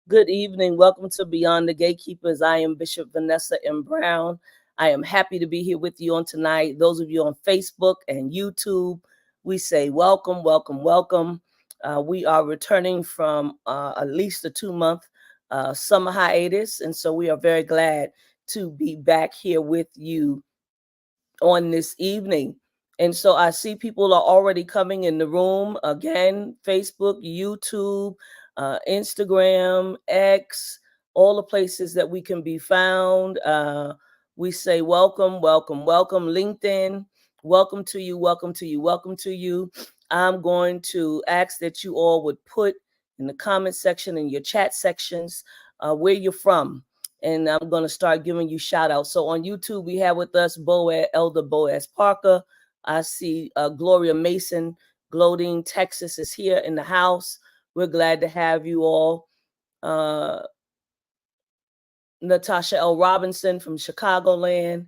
Good evening. Welcome to Beyond the Gatekeepers. I am Bishop Vanessa M. Brown. I am happy to be here with you on tonight. Those of you on Facebook and YouTube, we say welcome, welcome, welcome. We are returning from at least a 2-month summer hiatus, and so we are very glad to be back here with you on this evening. And so I see people are already coming in the room. Again, Facebook, YouTube, Instagram, X, all the places that we can be found. We say welcome, welcome, welcome. LinkedIn, welcome to you, welcome to you, welcome to you. I'm going to ask that you all would put in the comment section, in your chat sections, where you're from, and I'm going to start giving you shout outs. So on YouTube, we have with us Elder Boaz Parker. I see Gloria Mason, Glodine, Texas is here in the house. We're glad to have you all. Natasha L. Robinson from Chicagoland.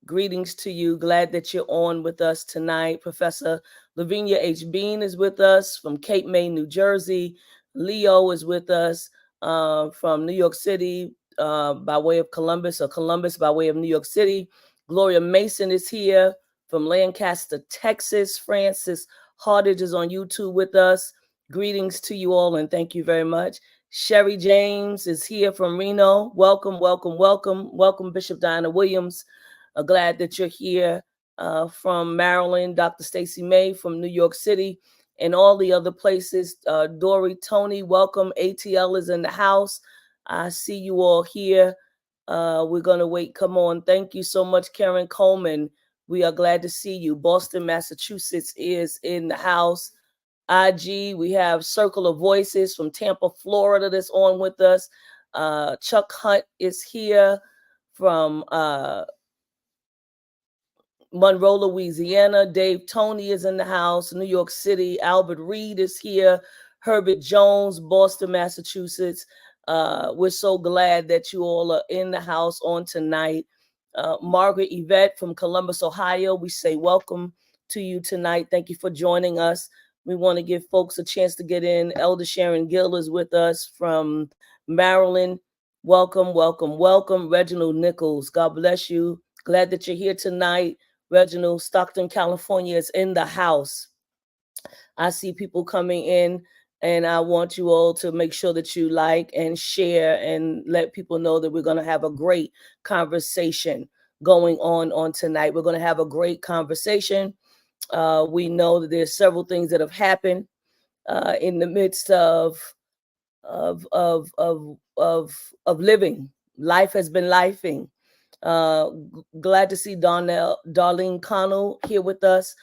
Greetings to you. Glad that you're on with us tonight. Professor Lavinia H. Bean is with us from Cape May, New Jersey. Leo is with us from New York City by way of Columbus, or Columbus by way of New York City. Gloria Mason is here from Lancaster, Texas. Francis Hardage is on YouTube with us. Greetings to you all, and thank you very much. Sherry James is here from Reno. Welcome, welcome, welcome. Welcome, Bishop Diana Williams. Glad that you're here from Maryland. Dr. Stacy May from New York City and all the other places. Dory, Tony, welcome. ATL is in the house. I see you all here. We're going to wait. Come on. Thank you so much, Karen Coleman. We are glad to see you. Boston, Massachusetts is in the house. IG, we have Circle of Voices from Tampa, Florida that's on with us. Chuck Hunt is here from Monroe, Louisiana. Dave Tony is in the house. New York City. Albert Reed is here. Herbert Jones, Boston, Massachusetts. We're so glad that you all are in the house on tonight. Margaret Yvette from Columbus, Ohio. We say welcome to you tonight. Thank you for joining us. We want to give folks a chance to get in. Elder Sharon Gill is with us from Maryland. Welcome, welcome, welcome. Reginald Nichols, God bless you. Glad that you're here tonight. Reginald, Stockton, California is in the house. I see people coming in, and I want you all to make sure that you like and share and let people know that we're going to have a great conversation going on tonight. We're going to have a great conversation. We know that there's several things that have happened in the midst of living. Life has been lifing. Glad to see Darlene Connell here with us.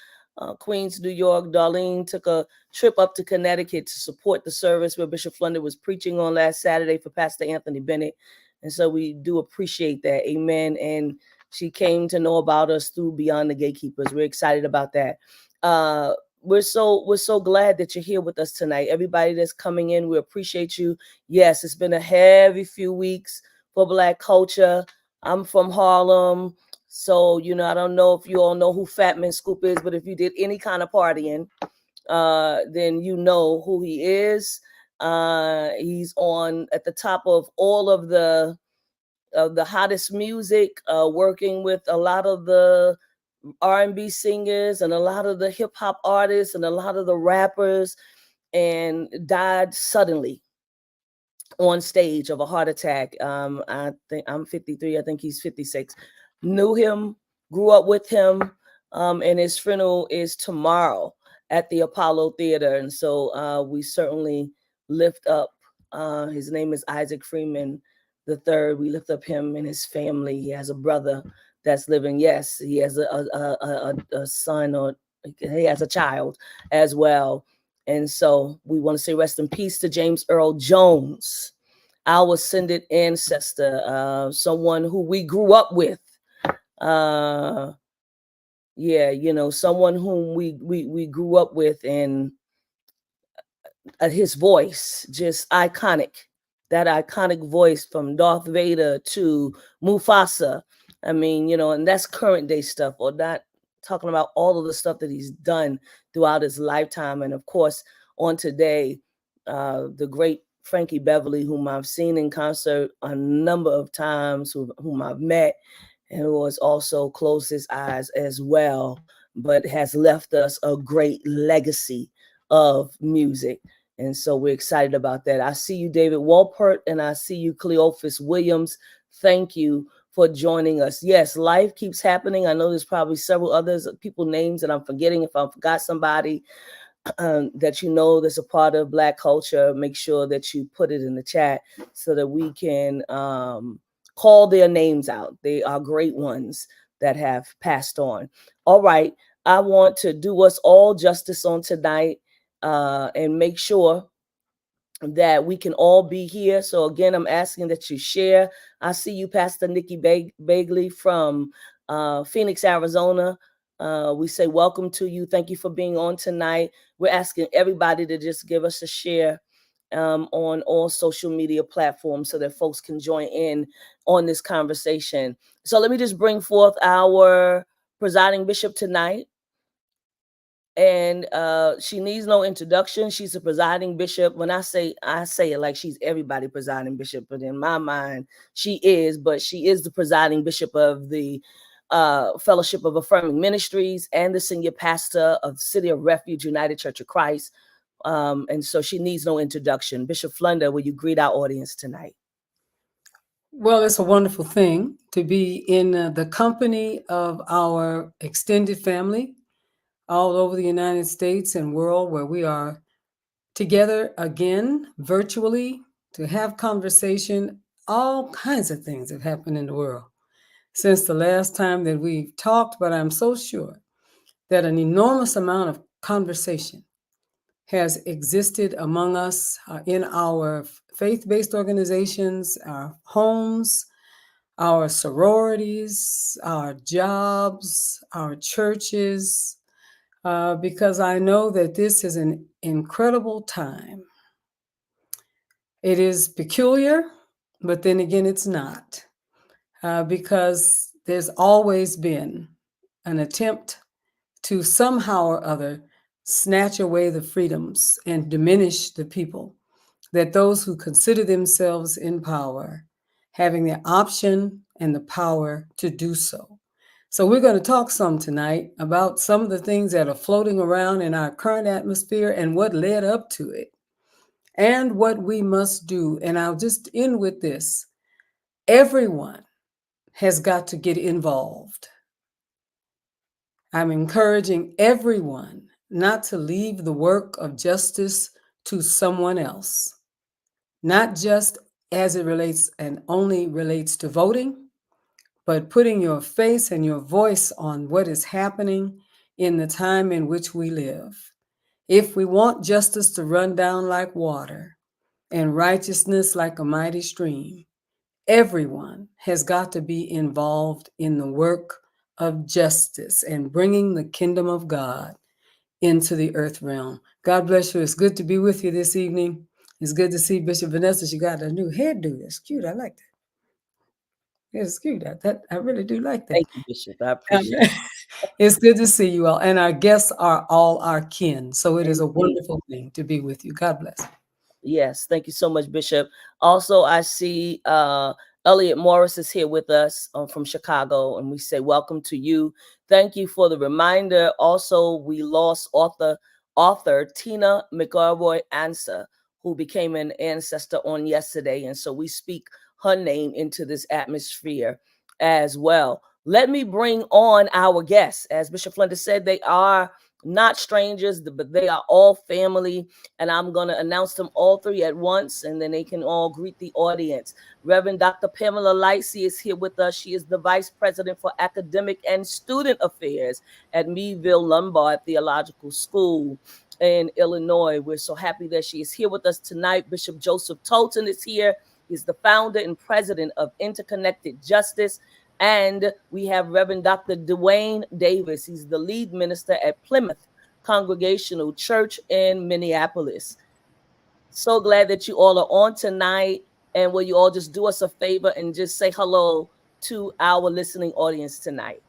Queens, New York. Darlene took a trip up to Connecticut to support the service where Bishop Flunder was preaching on last Saturday for Pastor Anthony Bennett. And so we do appreciate that. Amen. And she came to know about us through Beyond the Gatekeepers. We're excited about that. We're so glad that you're here with us tonight. Everybody that's coming in, we appreciate you. Yes, it's been a heavy few weeks for Black culture. I'm from Harlem. So, I don't know if you all know who Fat Man Scoop is, but if you did any kind of partying, then you know who he is. He's on at the top of all of the hottest music, working with a lot of the R&B singers and a lot of the hip hop artists and a lot of the rappers, and died suddenly on stage of a heart attack. I think I'm 53. I think he's 56. Knew him, grew up with him, and his funeral is tomorrow at the Apollo Theater. And so we certainly lift up, his name is Isaac Freeman III. We lift up him and his family. He has a brother that's living. Yes, he has a son, or he has a child as well. And so we want to say rest in peace to James Earl Jones, our ascended ancestor, someone who we grew up with. Someone whom we grew up with, and his voice, just iconic. That iconic voice from Darth Vader to Mufasa. I mean, and that's current day stuff, or not talking about all of the stuff that he's done throughout his lifetime. And of course, on today, the great Frankie Beverly, whom I've seen in concert a number of times, whom I've met, and who has also closed his eyes as well, but has left us a great legacy of music. And so we're excited about that. I see you, David Walpert, and I see you, Cleophas Williams. Thank you for joining us. Yes, life keeps happening. I know there's probably several others, people names that I'm forgetting. If I forgot somebody that you know that's a part of Black culture, make sure that you put it in the chat so that we can call their names out. They are great ones that have passed on. All right. I want to do us all justice on tonight and make sure that we can all be here. So again, I'm asking that you share. I see you, Pastor Nikki Bagley from Phoenix, Arizona. We say welcome to you. Thank you for being on tonight. We're asking everybody to just give us a share on all social media platforms so that folks can join in on this conversation. So let me just bring forth our presiding bishop tonight. And she needs no introduction. She's a presiding bishop. When I say it like she's everybody presiding bishop, but in my mind, she is. But she is the presiding bishop of the Fellowship of Affirming Ministries and the senior pastor of City of Refuge United Church of Christ. And so she needs no introduction. Bishop Flunder, will you greet our audience tonight? Well, it's a wonderful thing to be in the company of our extended family all over the United States and world, where we are together again virtually to have conversation. All kinds of things have happened in the world since the last time that we've talked, but I'm so sure that an enormous amount of conversation has existed among us in our faith-based organizations, our homes, our sororities, our jobs, our churches, because I know that this is an incredible time. It is peculiar, but then again, it's not, because there's always been an attempt to somehow or other snatch away the freedoms and diminish the people, that those who consider themselves in power having the option and the power to do so. So we're going to talk some tonight about some of the things that are floating around in our current atmosphere and what led up to it and what we must do. And I'll just end with this. Everyone has got to get involved. I'm encouraging everyone not to leave the work of justice to someone else, not just as it relates and only relates to voting, but putting your face and your voice on what is happening in the time in which we live. If we want justice to run down like water and righteousness like a mighty stream, everyone has got to be involved in the work of justice and bringing the kingdom of God into the earth realm. God bless you. It's good to be with you this evening. It's good to see Bishop Vanessa. She got a new hairdo. That's cute. I like that. It's cute. I really do like that. Thank you, Bishop. I appreciate it. It's good to see you all. And our guests are all our kin. So it is a wonderful thing to be with you. God bless. Yes, thank you so much, Bishop. Also, I see Elliot Morris is here with us from Chicago, and we say welcome to you. Thank you for the reminder. Also, we lost author Tina McElroy Ansa, who became an ancestor on yesterday, and so we speak her name into this atmosphere as well. Let me bring on our guests. As Bishop Flunder said, they are not strangers, but they are all family. And I'm going to announce them all three at once, and then they can all greet the audience. Reverend Dr. Pamela Lightsey is here with us. She is the Vice President for Academic and Student Affairs at Meadville Lombard Theological School in Illinois. We're so happy that she is here with us tonight. Bishop Joseph Tolton is here. He's the founder and president of Interconnected Justice. And we have Reverend Dr. Dewayne Davis. He's the lead minister at Plymouth Congregational Church in Minneapolis. So glad that you all are on tonight. And will you all just do us a favor and just say hello to our listening audience tonight?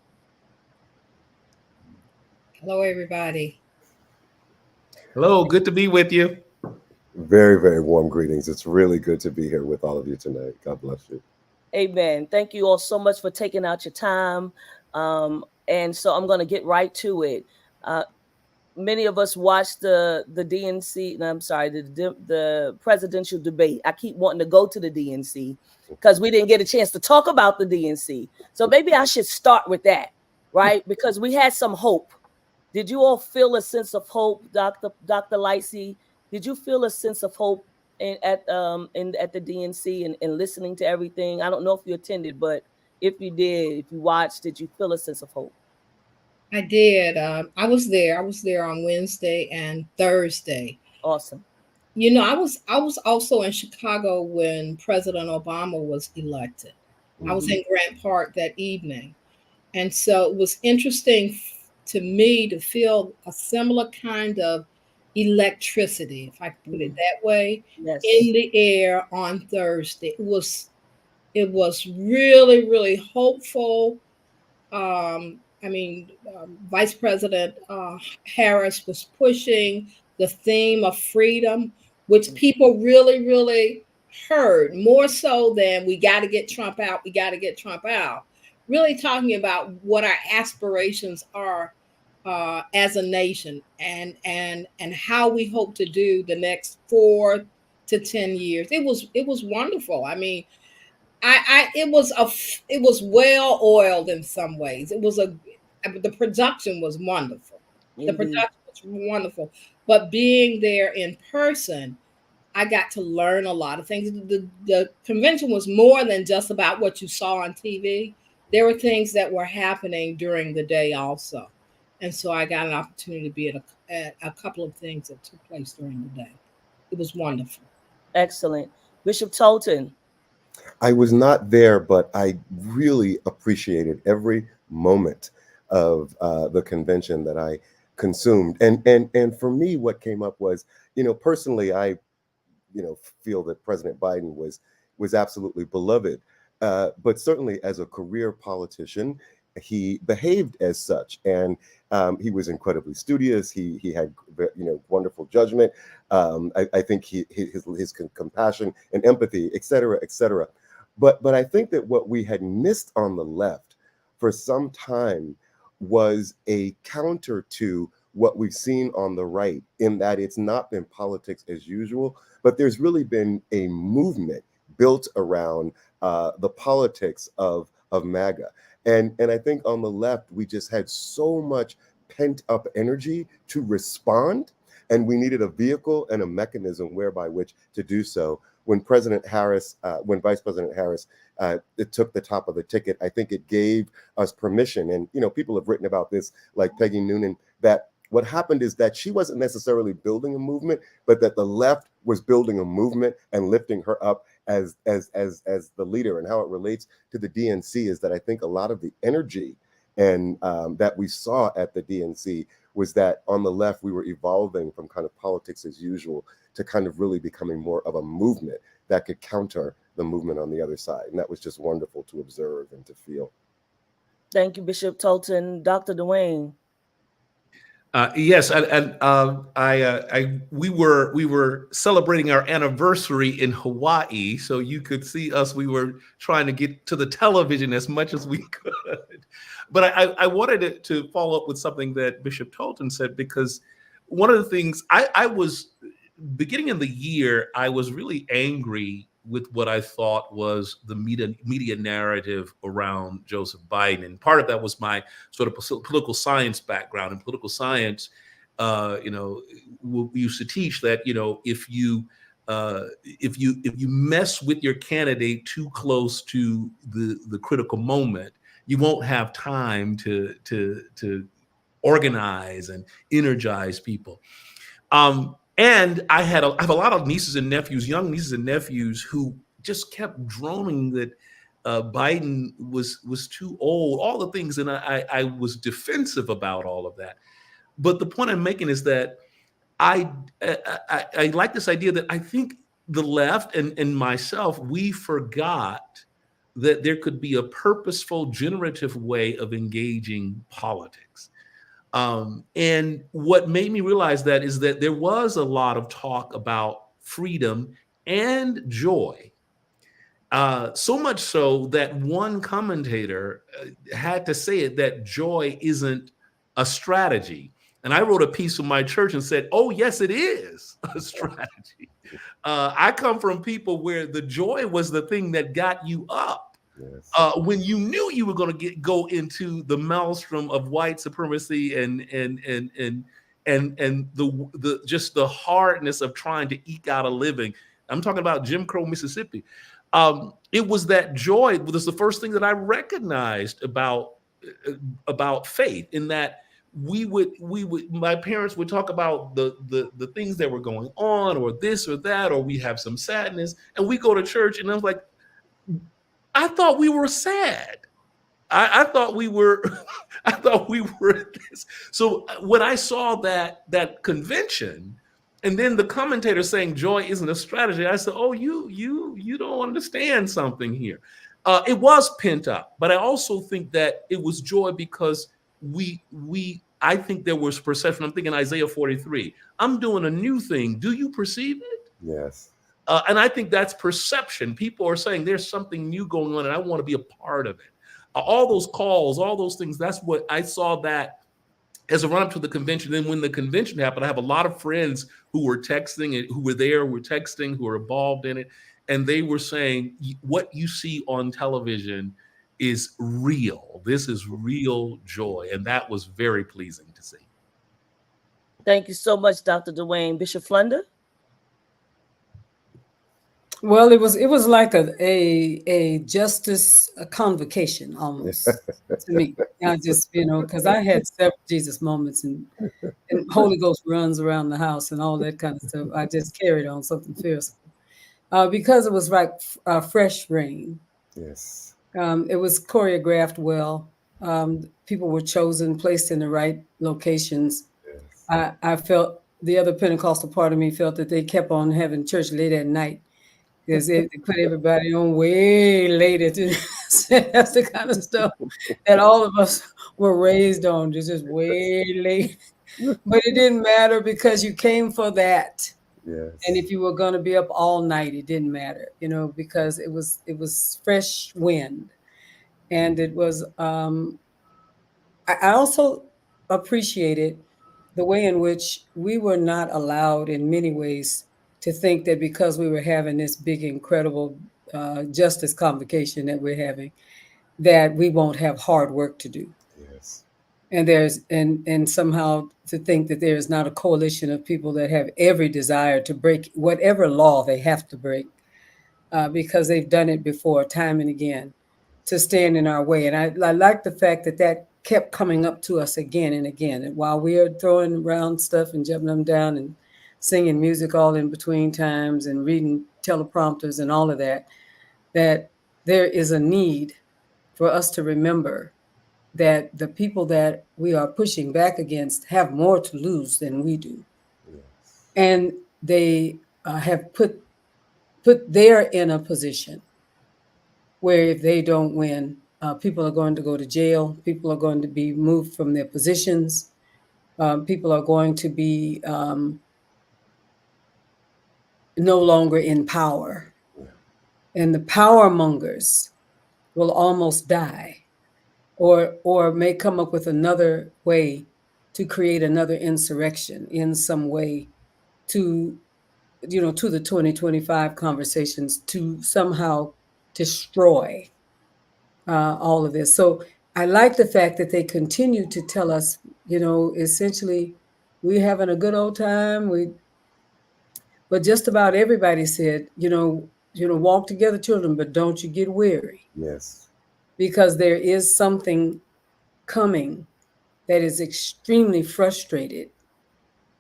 Hello, everybody. Hello, good to be with you. Very, very warm greetings. It's really good to be here with all of you tonight. God bless you. Amen. Thank you all so much for taking out your time. And so I'm going to get right to it. Uh, Many of us watched the DNC. No, I'm sorry, the presidential debate. I keep wanting to go to the DNC because we didn't get a chance to talk about the DNC. So maybe I should start with that, right? Because we had some hope. Did you all feel a sense of hope, Dr. Lightsey? Did you feel a sense of hope at the DNC and listening to everything? I don't know if you attended, but if you did, if you watched, did you feel a sense of hope? I did. I was there. I was there on Wednesday and Thursday. Awesome. I was also in Chicago when President Obama was elected. I was Mhm. in Grant Park that evening. And so it was interesting to me to feel a similar kind of electricity, if I can put it Mhm. that way, Yes. in the air on Thursday. It was really, really hopeful. Vice President Harris was pushing the theme of freedom, which people really, really heard more so than we got to get Trump out, we got to get Trump out. Really talking about what our aspirations are as a nation, and how we hope to do the next 4 to 10 years. It was wonderful. I mean, it was well oiled in some ways. The production was wonderful. The Indeed. production was wonderful, but being there in person, I got to learn a lot of things. The convention was more than just about what you saw on TV. There were things that were happening during the day also, and so I got an opportunity to be at a couple of things that took place during the day. It was wonderful. Excellent. Bishop Tolton. I was not there, but I really appreciated every moment of the convention that I consumed. And for me, what came up was, personally, I feel that President Biden was absolutely beloved, but certainly as a career politician, he behaved as such, and he was incredibly studious. He had wonderful judgment. I think his compassion and empathy, et cetera, et cetera. But I think that what we had missed on the left for some time was a counter to what we've seen on the right, in that it's not been politics as usual, but there's really been a movement built around the politics of MAGA. And I think on the left, we just had so much pent up energy to respond, and we needed a vehicle and a mechanism whereby which to do so. When Vice President Harris it took the top of the ticket, I think it gave us permission. And people have written about this, like Peggy Noonan, that what happened is that she wasn't necessarily building a movement, but that the left was building a movement and lifting her up as the leader. And how it relates to the DNC is that I think a lot of the energy and that we saw at the DNC was that on the left we were evolving from kind of politics as usual to kind of really becoming more of a movement that could counter the movement on the other side. And that was just wonderful to observe and to feel. Thank you, Bishop Tolton. Dr. Dewayne. Yes, we were celebrating our anniversary in Hawaii, so you could see us. We were trying to get to the television as much as we could. But I wanted to follow up with something that Bishop Tolton said, because one of the things I was beginning of the year, I was really angry with what I thought was the media narrative around Joseph Biden. And part of that was my sort of political science background. And political science, we used to teach that, if you mess with your candidate too close to the critical moment, you won't have time to organize and energize people. And I have a lot of nieces and nephews, young nieces and nephews, who just kept droning that Biden was too old, all the things, and I was defensive about all of that. But the point I'm making is that I like this idea that I think the left and myself, we forgot that there could be a purposeful, generative way of engaging politics. And what made me realize that is that there was a lot of talk about freedom, and joy. So much so that one commentator had to say it, that joy isn't a strategy. And I wrote a piece for my church and said, oh, yes, it is a strategy. I come from people where the joy was the thing that got you up. Yes. When you knew you were going to go into the maelstrom of white supremacy and the just the hardness of trying to eke out a living. I'm talking about Jim Crow, Mississippi. It was that joy was the first thing that I recognized about faith, in that we would my parents would talk about the things that were going on, or this or that, or we have some sadness, and we go to church, and I was like, I thought we were sad. I thought we were I thought we were this. So when I saw that convention, and then the commentator saying joy isn't a strategy, I said, oh, you don't understand something here. It was pent up, but I also think that it was joy because I think there was perception. I'm thinking Isaiah 43. I'm doing a new thing. Do you perceive it? Yes. And I think that's perception. People are saying there's something new going on, and I want to be a part of it. All those calls, all those things, that's what I saw that as a run up to the convention. Then when the convention happened, I have a lot of friends who were texting and who were there, were texting, who were involved in it. And they were saying, what you see on television is real. This is real joy. And that was very pleasing to see. Thank you so much, Dr. Dewayne. Bishop Flunder? Well, it was like a justice convocation almost to me. I just, because I had several Jesus moments, and Holy Ghost runs around the house and all that kind of stuff. I just carried on something fierce because it was like fresh rain. Yes. It was choreographed well. People were chosen, placed in the right locations. Yes. I felt the other Pentecostal part of me felt that they kept on having church late at night, because they put everybody on way later. That's the kind of stuff that all of us were raised on, just way late. But it didn't matter, because you came for that. Yes. And if you were going to be up all night, it didn't matter, because it was fresh wind. And it was, I also appreciated the way in which we were not allowed in many ways to think that because we were having this big, incredible justice convocation that we're having, that we won't have hard work to do. Yes. And and somehow to think that there is not a coalition of people that have every desire to break whatever law they have to break, because they've done it before, time and again, to stand in our way. And I like the fact that kept coming up to us again and again. And while we are throwing around stuff and jumping them down and singing music all in between times and reading teleprompters and all of that, that there is a need for us to remember that the people that we are pushing back against have more to lose than we do. Yes. And they have put there in a position where if they don't win, people are going to go to jail. People are going to be moved from their positions. People are going to be no longer in power. And the power mongers will almost die, or may come up with another way to create another insurrection in some way to the 2025 conversations, to somehow destroy all of this. So I like the fact that they continue to tell us, essentially, we're having a good old time. But just about everybody said, walk together, children, but don't you get weary. Yes. Because there is something coming that is extremely frustrated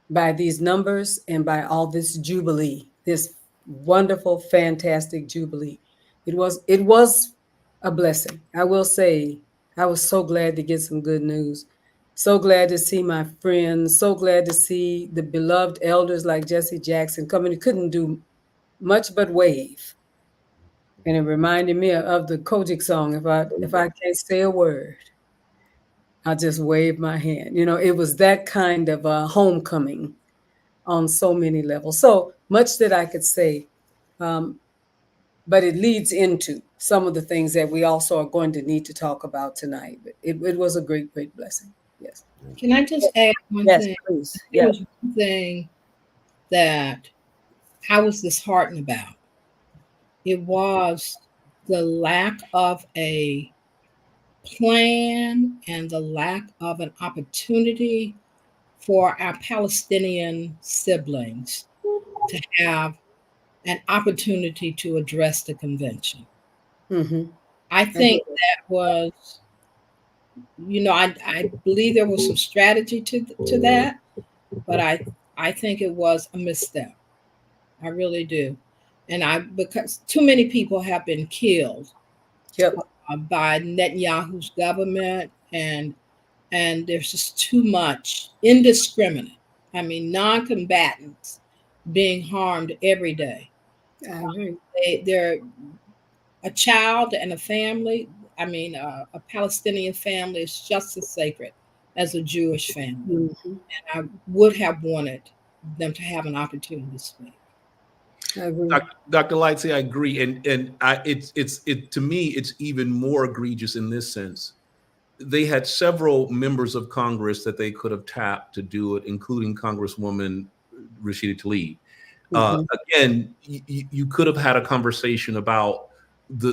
by these numbers and by all this jubilee, this wonderful, fantastic jubilee. It was a blessing. I will say, I was so glad to get some good news. So glad to see my friends. So glad to see the beloved elders like Jesse Jackson coming. He couldn't do much but wave. And it reminded me of the Kojic song, if I can't say a word, I'll just wave my hand. It was that kind of a homecoming on so many levels. So much that I could say, but it leads into some of the things that we also are going to need to talk about tonight. But it was a great, great blessing. Yes. Can I just add one Yes, thing? please. There Yeah. was one thing that I was disheartened about. It was the lack of a plan and the lack of an opportunity for our Palestinian siblings to have an opportunity to address the convention. Mm-hmm. I think that was, I believe there was some strategy to that, but I think it was a misstep. I really do. And because too many people have been killed Yep. by Netanyahu's government, and there's just too much indiscriminate. I mean, non-combatants being harmed every day. I agree. They're a child and a family. I mean, a Palestinian family is just as sacred as a Jewish family. Mm-hmm. And I would have wanted them to have an opportunity to speak. I agree. Dr. Lightsey, I agree, and it to me, it's even more egregious in this sense. They had several members of Congress that they could have tapped to do it, including Congresswoman Rashida Tlaib. Mm-hmm. Again, you could have had a conversation about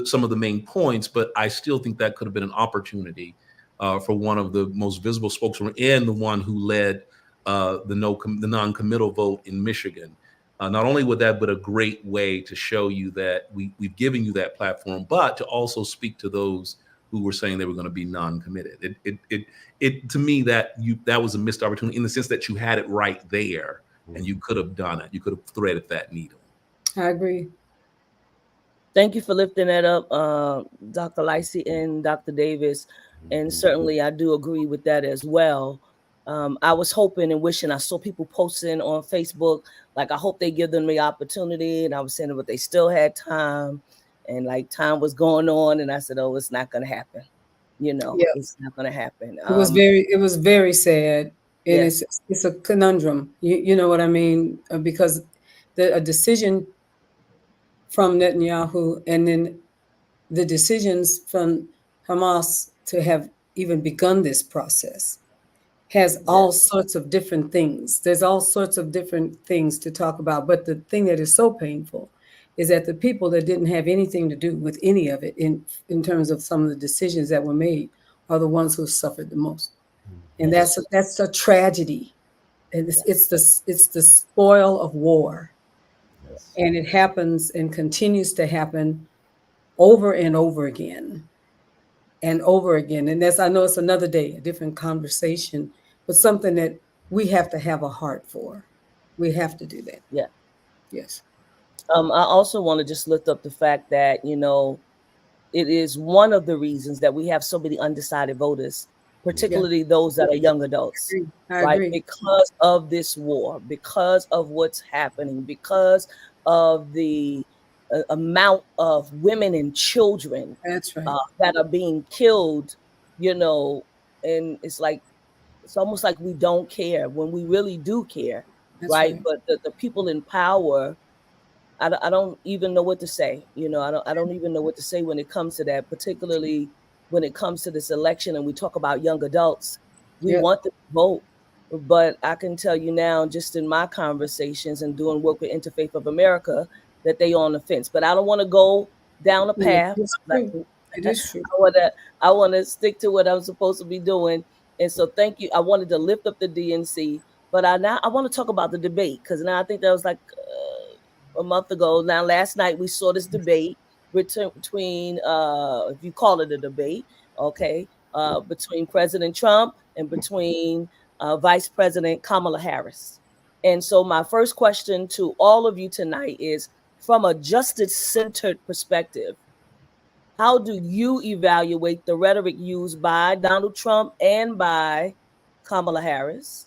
some of the main points, but I still think that could have been an opportunity for one of the most visible spokesmen and the one who led the non-committal vote in Michigan. Not only would that, but a great way to show you that we've given you that platform, but to also speak to those who were saying they were going to be non-committed. It to me that was a missed opportunity in the sense that you had it right there, and you could have done it. You could have threaded that needle. I agree. Thank you for lifting that up, Dr. Lightsey and Dr. Davis. And certainly I do agree with that as well. I was hoping and wishing, I saw people posting on Facebook, like, I hope they give them the opportunity. And I was saying, but they still had time. And like time was going on. And I said, oh, it's not going to happen. It's not going to happen. It was very sad. And it's a conundrum. You know what I mean? Because a decision from Netanyahu and then the decisions from Hamas to have even begun this process has all sorts of different things. There's all sorts of different things to talk about. But the thing that is so painful is that the people that didn't have anything to do with any of it in terms of some of the decisions that were made are the ones who suffered the most. And that's a tragedy. And it's the spoil of war. And it happens and continues to happen over and over again. And over again. And I know it's another day, a different conversation, but something that we have to have a heart for. We have to do that. Yeah. Yes. I also want to just lift up the fact that, it is one of the reasons that we have so many undecided voters, particularly those that are young adults, I agree. because of this war, because of what's happening, because of the amount of women and children That's right. that are being killed, and it's almost like we don't care when we really do care. That's right? But the people in power, I don't even know what to say. I don't even know what to say when it comes to that, particularly when it comes to this election and we talk about young adults. We want them to vote. But I can tell you now, just in my conversations and doing work with Interfaith of America, that they on the fence. But I don't want to go down a path. It is true. I want to stick to what I'm supposed to be doing. And so thank you. I wanted to lift up the DNC, but I want to talk about the debate, because now I think that was like a month ago. Now, last night we saw this debate between, if you call it a debate, between President Trump and between Vice President Kamala Harris. And so my first question to all of you tonight is, from a justice-centered perspective, how do you evaluate the rhetoric used by Donald Trump and by Kamala Harris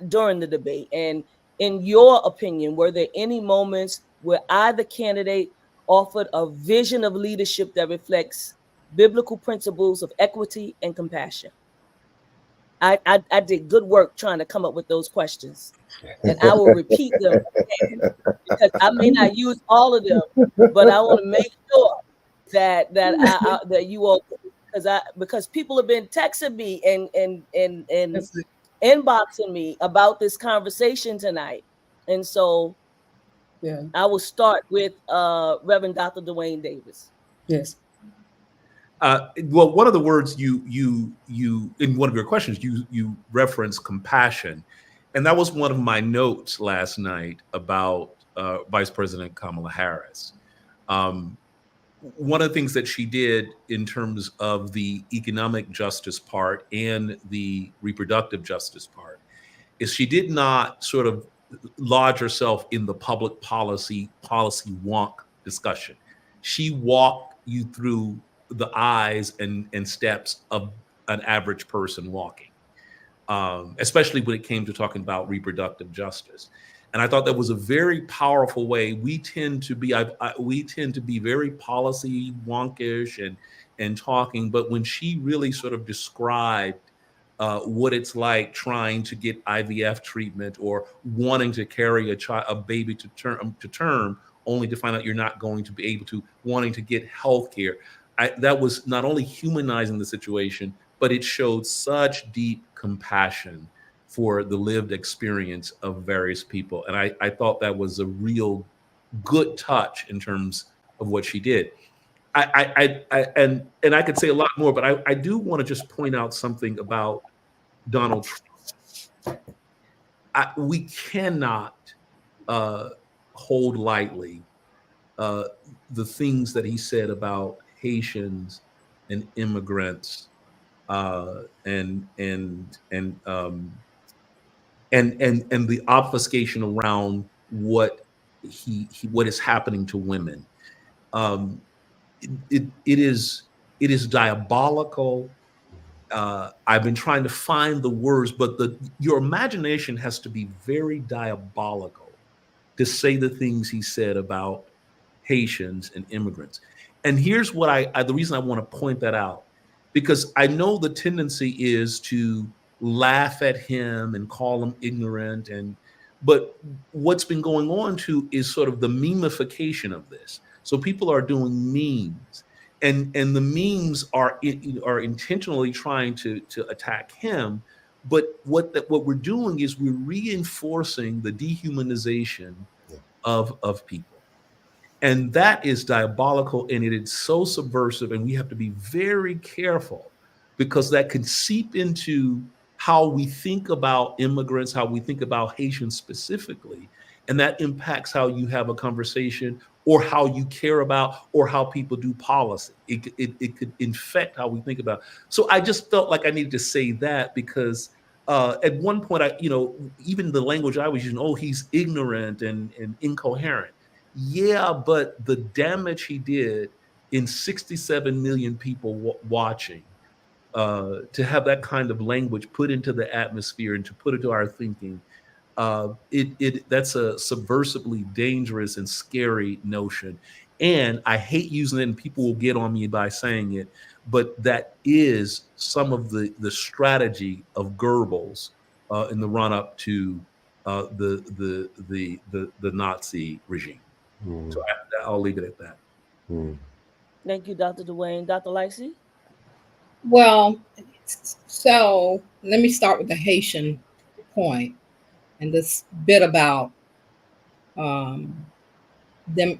during the debate? And in your opinion, were there any moments where either candidate offered a vision of leadership that reflects biblical principles of equity and compassion? I did good work trying to come up with those questions, and I will repeat them again, because I may not use all of them, but I want to make sure that you all, because people have been texting me and That's it. inboxing me about this conversation tonight, and so Yeah. I will start with Reverend Dr. Dewayne Davis. Yes. Well, one of the words you in one of your questions you referenced compassion, and that was one of my notes last night about Vice President Kamala Harris. One of the things that she did in terms of the economic justice part and the reproductive justice part is she did not sort of lodge herself in the public policy wonk discussion. She walked you through the eyes and steps of an average person walking, especially when it came to talking about reproductive justice. And I thought that was a very powerful way. We tend to be very policy wonkish and talking, but when she really sort of described what it's like trying to get IVF treatment or wanting to carry a baby to term, only to find out you're not going to be able to, wanting to get health care. That was not only humanizing the situation, but it showed such deep compassion for the lived experience of various people. And I thought that was a real good touch in terms of what she did. And I could say a lot more, but I do want to just point out something about Donald Trump. We cannot hold lightly the things that he said about Haitians and immigrants, and the obfuscation around what is happening to women. It is diabolical. I've been trying to find the words, but your imagination has to be very diabolical to say the things he said about Haitians and immigrants. And here's what the reason I want to point that out, because I know the tendency is to laugh at him and call him ignorant, but what's been going on too is sort of the memification of this. So people are doing memes, and the memes are intentionally trying to attack him. But what we're doing is we're reinforcing the dehumanization of people. And that is diabolical, and it is so subversive, and we have to be very careful, because that can seep into how we think about immigrants, how we think about Haitians specifically, and that impacts how you have a conversation or how you care about or how people do policy. It could infect how we think about it. So I just felt like I needed to say that, because at one point, even the language I was using, oh, he's ignorant and incoherent. Yeah, but the damage he did in 67 million people watching, to have that kind of language put into the atmosphere and to put into our thinking, that's a subversively dangerous and scary notion. And I hate using it, and people will get on me by saying it, but that is some of the strategy of Goebbels in the run-up to the Nazi regime. So I'll leave it at that. Thank you, Dr. Dewayne. Dr. Lightsey? Well, so let me start with the Haitian point and this bit about them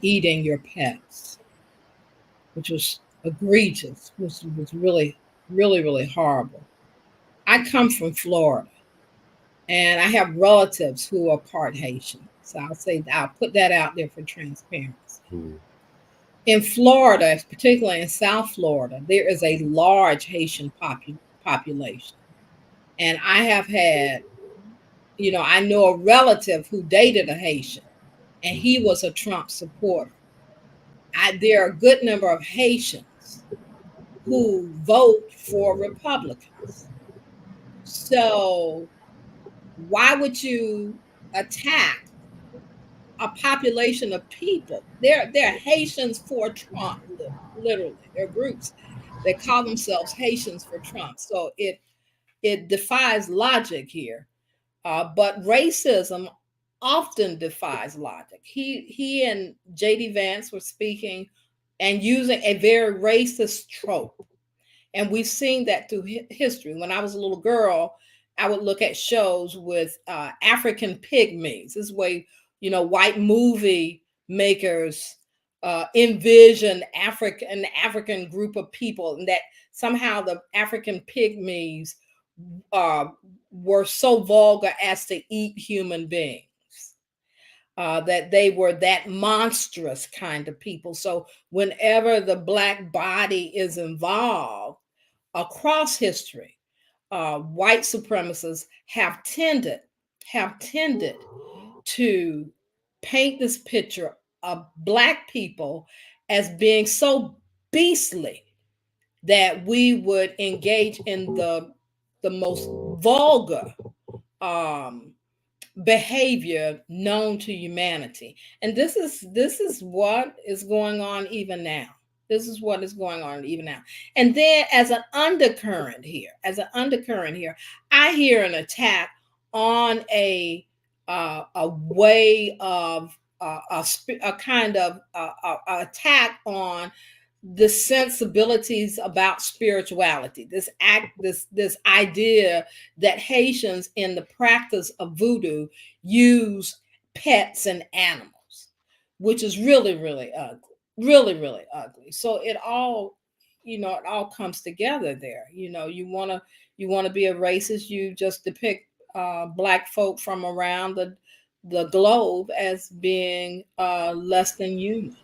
eating your pets, which was egregious, which was really, really, really horrible. I come from Florida, and I have relatives who are part Haitian. So I'll put that out there for transparency. In Florida, particularly in South Florida, there is a large Haitian population. And I have had, I know a relative who dated a Haitian, and he was a Trump supporter. There are a good number of Haitians who vote for Republicans. So why would you attack a population of people? They're Haitians for Trump, literally. They're groups that call themselves Haitians for Trump. So it defies logic here. But racism often defies logic. He and J.D. Vance were speaking and using a very racist trope. And we've seen that through history. When I was a little girl, I would look at shows with African pygmies. This way, white movie makers envision an African group of people, and that somehow the African pygmies were so vulgar as to eat human beings. That they were that monstrous kind of people. So whenever the Black body is involved across history, white supremacists have tended to paint this picture of Black people as being so beastly that we would engage in the most vulgar behavior known to humanity. And this is what is going on even now. This is what is going on even now. And then as an undercurrent here, I hear an attack on a way of a kind of attack on the sensibilities about spirituality. This idea that Haitians in the practice of voodoo use pets and animals, which is really, really ugly. Really, really ugly. So it all comes together there. You want to be a racist, you just depict Black folk from around the globe as being less than human.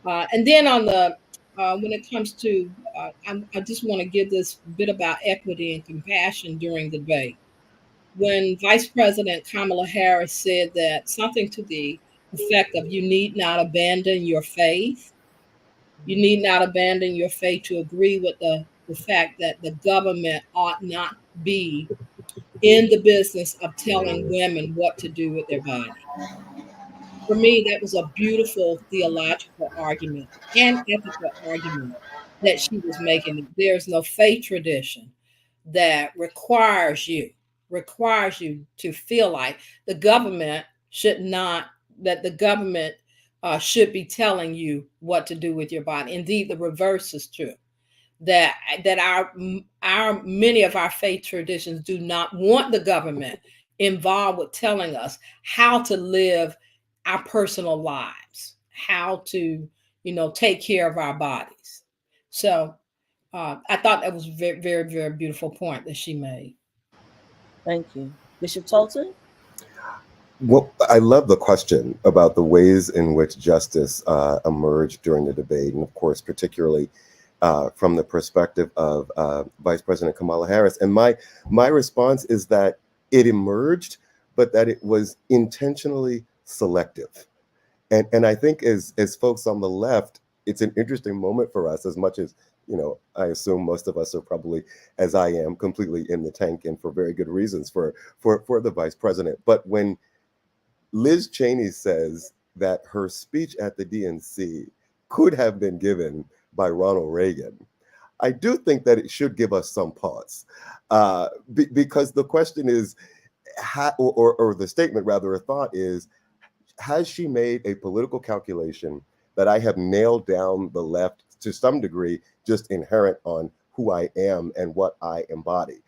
And then on the when it comes to, I just want to give this bit about equity and compassion during the debate. When Vice President Kamala Harris said that something to the effect of, you need not abandon your faith. You need not abandon your faith to agree with the fact that the government ought not be in the business of telling women what to do with their body. For me, that was a beautiful theological argument and ethical argument that she was making. There's no faith tradition that requires you to feel like the government should be telling you what to do with your body. Indeed, the reverse is true. That our many of our faith traditions do not want the government involved with telling us how to live our personal lives, how to take care of our bodies. So I thought that was a very, very, very beautiful point that she made. Thank you. Bishop Tolton? Well, I love the question about the ways in which justice emerged during the debate, and of course, particularly from the perspective of Vice President Kamala Harris. And my response is that it emerged, but that it was intentionally selective. And I think as folks on the left, it's an interesting moment for us, as much as, I assume most of us are probably, as I am, completely in the tank, and for very good reasons for the vice president. But when Liz Cheney says that her speech at the DNC could have been given by Ronald Reagan, I do think that it should give us some pause, because the question is, or the statement rather, a thought is, has she made a political calculation that I have nailed down the left to some degree, just inherent on who I am and what I embody?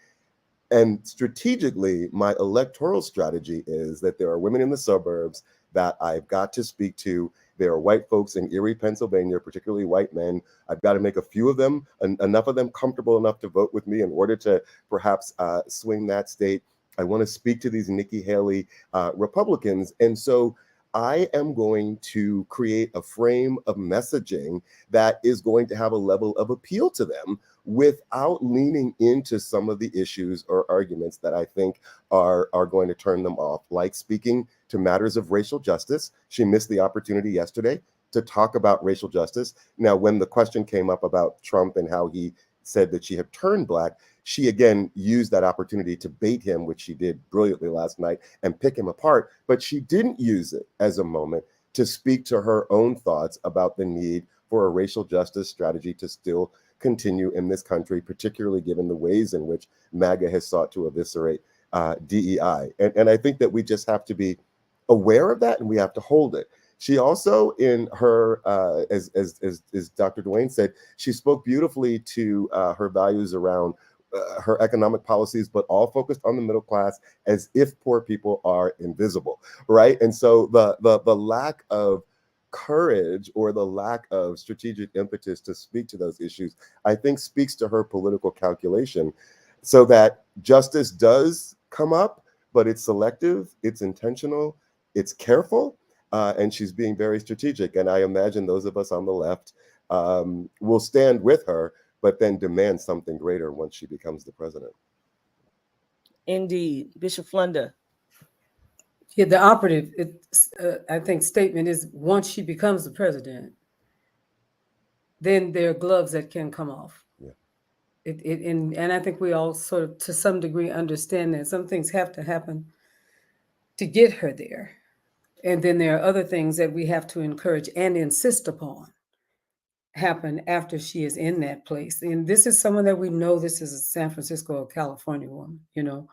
And strategically, my electoral strategy is that there are women in the suburbs that I've got to speak to. There are white folks in Erie, Pennsylvania, particularly white men. I've got to make a few of them, enough of them comfortable enough to vote with me in order to perhaps swing that state. I want to speak to these Nikki Haley Republicans. And so I am going to create a frame of messaging that is going to have a level of appeal to them without leaning into some of the issues or arguments that I think are going to turn them off, like speaking to matters of racial justice. She missed the opportunity yesterday to talk about racial justice. Now, when the question came up about Trump and how he said that she had turned Black, she again used that opportunity to bait him, which she did brilliantly last night, and pick him apart. But she didn't use it as a moment to speak to her own thoughts about the need for a racial justice strategy to still continue in this country, particularly given the ways in which MAGA has sought to eviscerate DEI. And I think that we just have to be aware of that, and we have to hold it. She also, in her, as Dr. Dewayne said, she spoke beautifully to her values around her economic policies, but all focused on the middle class, as if poor people are invisible, right? And so the lack of courage or the lack of strategic impetus to speak to those issues, I think speaks to her political calculation, so that justice does come up, but it's selective, it's intentional, it's careful, and she's being very strategic. And I imagine those of us on the left will stand with her, but then demand something greater once she becomes the president. Indeed. Bishop Flunder. Yeah, the operative, I think, statement is once she becomes the president, then there are gloves that can come off. Yeah. And I think we all sort of, to some degree, understand that some things have to happen to get her there. And then there are other things that we have to encourage and insist upon happen after she is in that place. And this is someone that we know, this is a San Francisco or California woman, you know,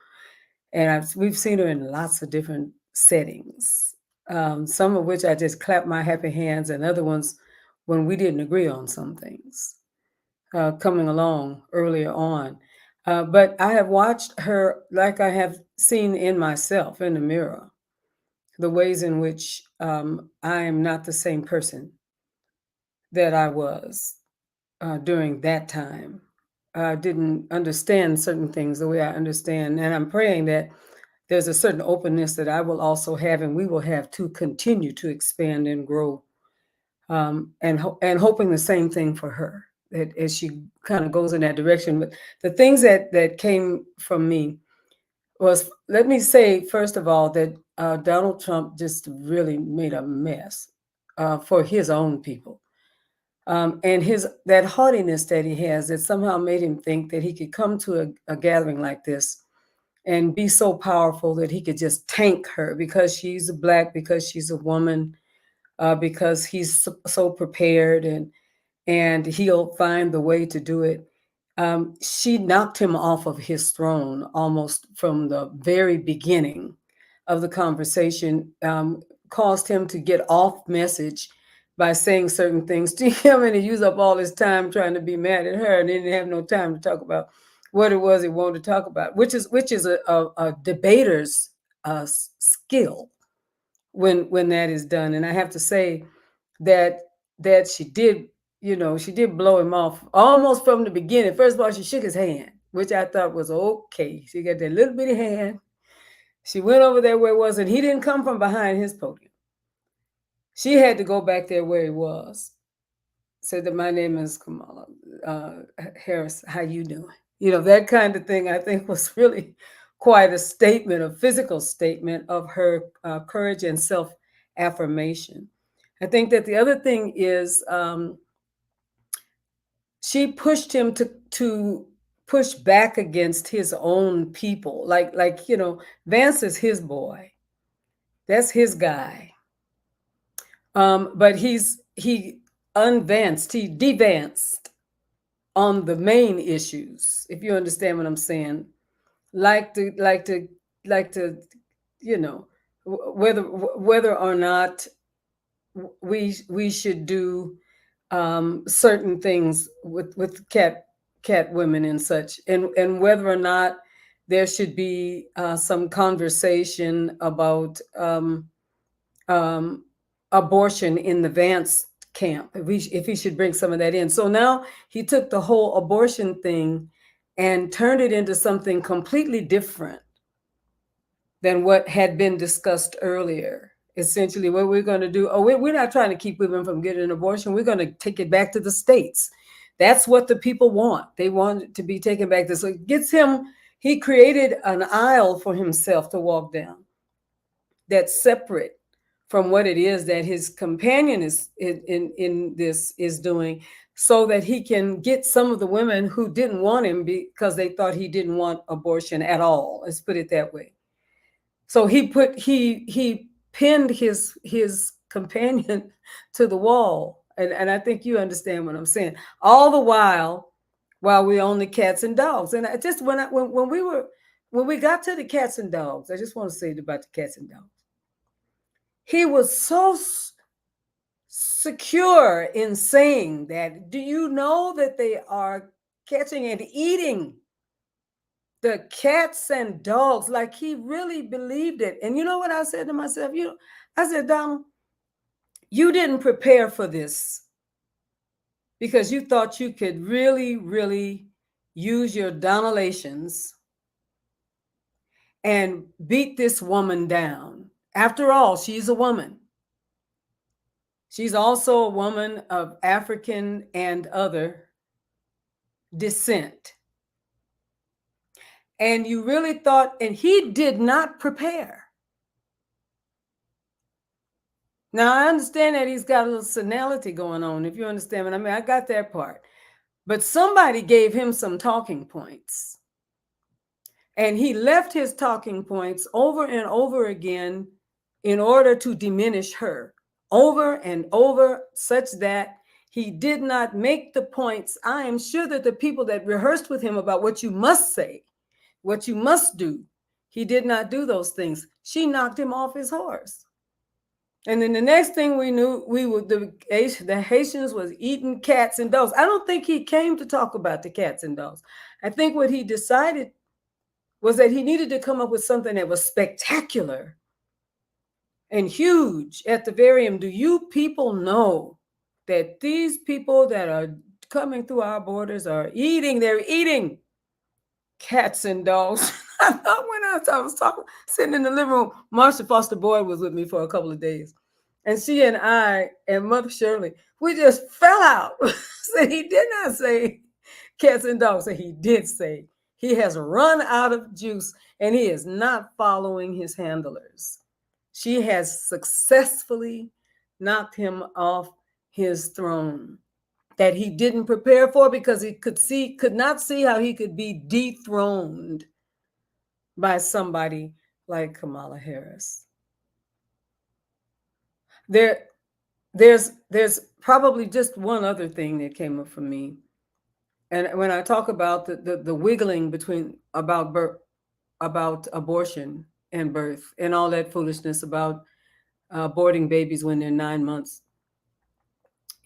and we've seen her in lots of different settings, some of which I just clap my happy hands, and other ones when we didn't agree on some things coming along earlier on. But I have watched her, like I have seen in myself in the mirror, the ways in which I am not the same person that I was during that time. I didn't understand certain things the way I understand. And I'm praying that there's a certain openness that I will also have, and we will have, to continue to expand and grow. And hoping the same thing for her, that as she kind of goes in that direction. But the things that came from me was, let me say, first of all, that Donald Trump just really made a mess for his own people. And that haughtiness that he has, that somehow made him think that he could come to a gathering like this and be so powerful that he could just tank her because she's a Black, because she's a woman, because he's so prepared and he'll find the way to do it. She knocked him off of his throne almost from the very beginning of the conversation, caused him to get off message by saying certain things to him, and he used up all his time trying to be mad at her, and he didn't have no time to talk about what it was he wanted to talk about, which is a debater's skill when that is done. And I have to say that she did, she did blow him off almost from the beginning. First of all, she shook his hand, which I thought was okay. She got that little bitty hand. She went over there where it was, and he didn't come from behind his podium. She had to go back there where he was. Said that, my name is Kamala Harris. How you doing? That kind of thing, I think, was really quite a statement, a physical statement of her courage and self-affirmation. I think that the other thing is she pushed him to push back against his own people. Like Vance is his boy. That's his guy. But he devanced on the main issues, if you understand what I'm saying. Like to whether or not we should do certain things with cat women and such, and whether or not there should be some conversation about abortion in the Vance camp, if he should bring some of that in. So now he took the whole abortion thing and turned it into something completely different than what had been discussed earlier. Essentially, what we're going to do, we're not trying to keep women from getting an abortion. We're going to take it back to the states. That's what the people want. They want it to be taken back. So it gets him, he created an aisle for himself to walk down that's separate from what it is that his companion is in this is doing, so that he can get some of the women who didn't want him because they thought he didn't want abortion at all. Let's put it that way. So he pinned his companion to the wall. And I think you understand what I'm saying. All the while while we own the cats and dogs. And I just when we got to the cats and dogs, I just want to say about the cats and dogs. He was so secure in saying that, do you know that they are catching and eating the cats and dogs? Like he really believed it. And you know what I said to myself? I said, Donald, you didn't prepare for this because you thought you could really, really use your Donalations and beat this woman down. After all, she's a woman. She's also a woman of African and other descent. And you really thought, and he did not prepare. Now, I understand that he's got a little senility going on, if you understand what I mean. I got that part. But somebody gave him some talking points. And he left his talking points over and over again in order to diminish her. Over and over, such that he did not make the points. I am sure that the people that rehearsed with him about what you must say, what you must do, he did not do those things. She knocked him off his horse. And then the next thing we knew, the Haitians was eating cats and dogs. I don't think he came to talk about the cats and dogs. I think what he decided was that he needed to come up with something that was spectacular and huge at the very end. Do you people know that these people that are coming through our borders are they're eating cats and dogs? I thought when I was talking, sitting in the living room, Marsha Foster Boyd was with me for a couple of days. And she and I and Mother Shirley, we just fell out. So he did not say cats and dogs. So he did say he has run out of juice and he is not following his handlers. She has successfully knocked him off his throne that he didn't prepare for, because he could not see how he could be dethroned by somebody like Kamala Harris. There's probably just one other thing that came up for me. And when I talk about the wiggling between about abortion and birth and all that foolishness about aborting babies when they're 9 months,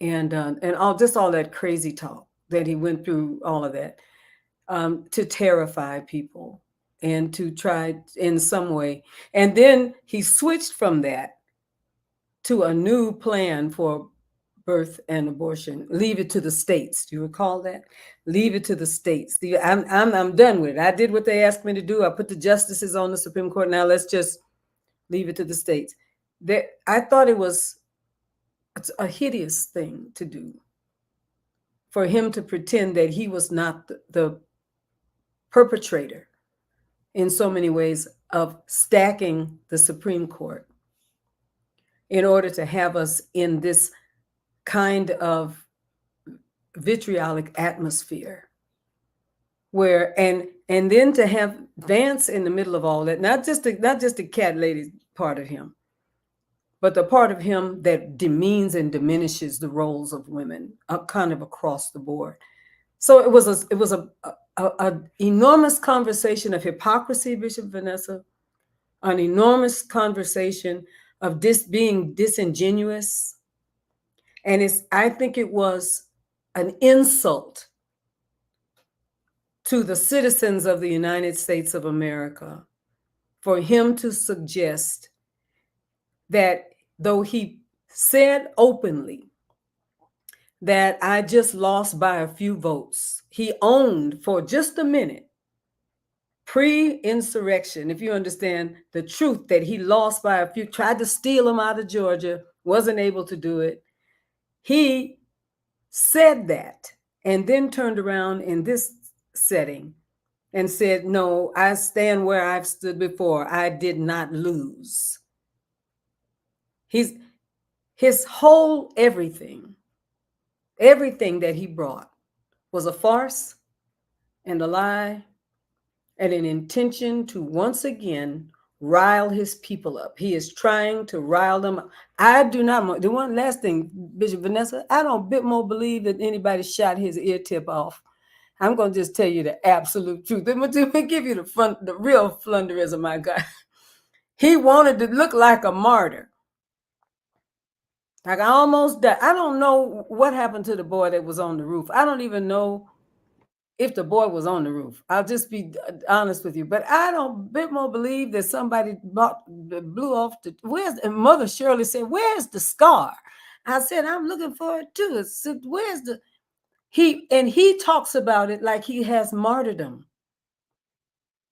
and all that crazy talk that he went through, all of that to terrify people and to try in some way. And then he switched from that to a new plan for birth and abortion. Leave it to the states. Do you recall that? Leave it to the states. I'm done with it. I did what they asked me to do. I put the justices on the Supreme Court. Now let's just leave it to the states. I thought it's a hideous thing to do, for him to pretend that he was not the perpetrator in so many ways of stacking the Supreme Court in order to have us in this kind of vitriolic atmosphere where, and then to have Vance in the middle of all that, not just the cat lady part of him, but the part of him that demeans and diminishes the roles of women kind of across the board. So it was a enormous conversation of hypocrisy, Bishop Vanessa, an enormous conversation of being disingenuous. And I think it was an insult to the citizens of the United States of America for him to suggest that, though he said openly that I just lost by a few votes, he owned for just a minute, pre-insurrection, if you understand the truth, that he lost by a few, tried to steal him out of Georgia, wasn't able to do it. He said that and then turned around in this setting and said, no, I stand where I've stood before. I did not lose. His whole everything that he brought was a farce and a lie and an intention to once again rile his people up. He is trying to rile them up. I do not, the one last thing, Bishop Vanessa, I don't a bit more believe that anybody shot his ear tip off. I'm going to just tell you the absolute truth. I'm going to give you the real flunderism I got. He wanted to look like a martyr. Like I almost died. I don't know what happened to the boy that was on the roof. I don't even know if the boy was on the roof. I'll just be honest with you. But I don't a bit more believe that somebody blew off and Mother Shirley said, where's the scar? I said, I'm looking for it too. Said, where's the he talks about it like he has martyrdom.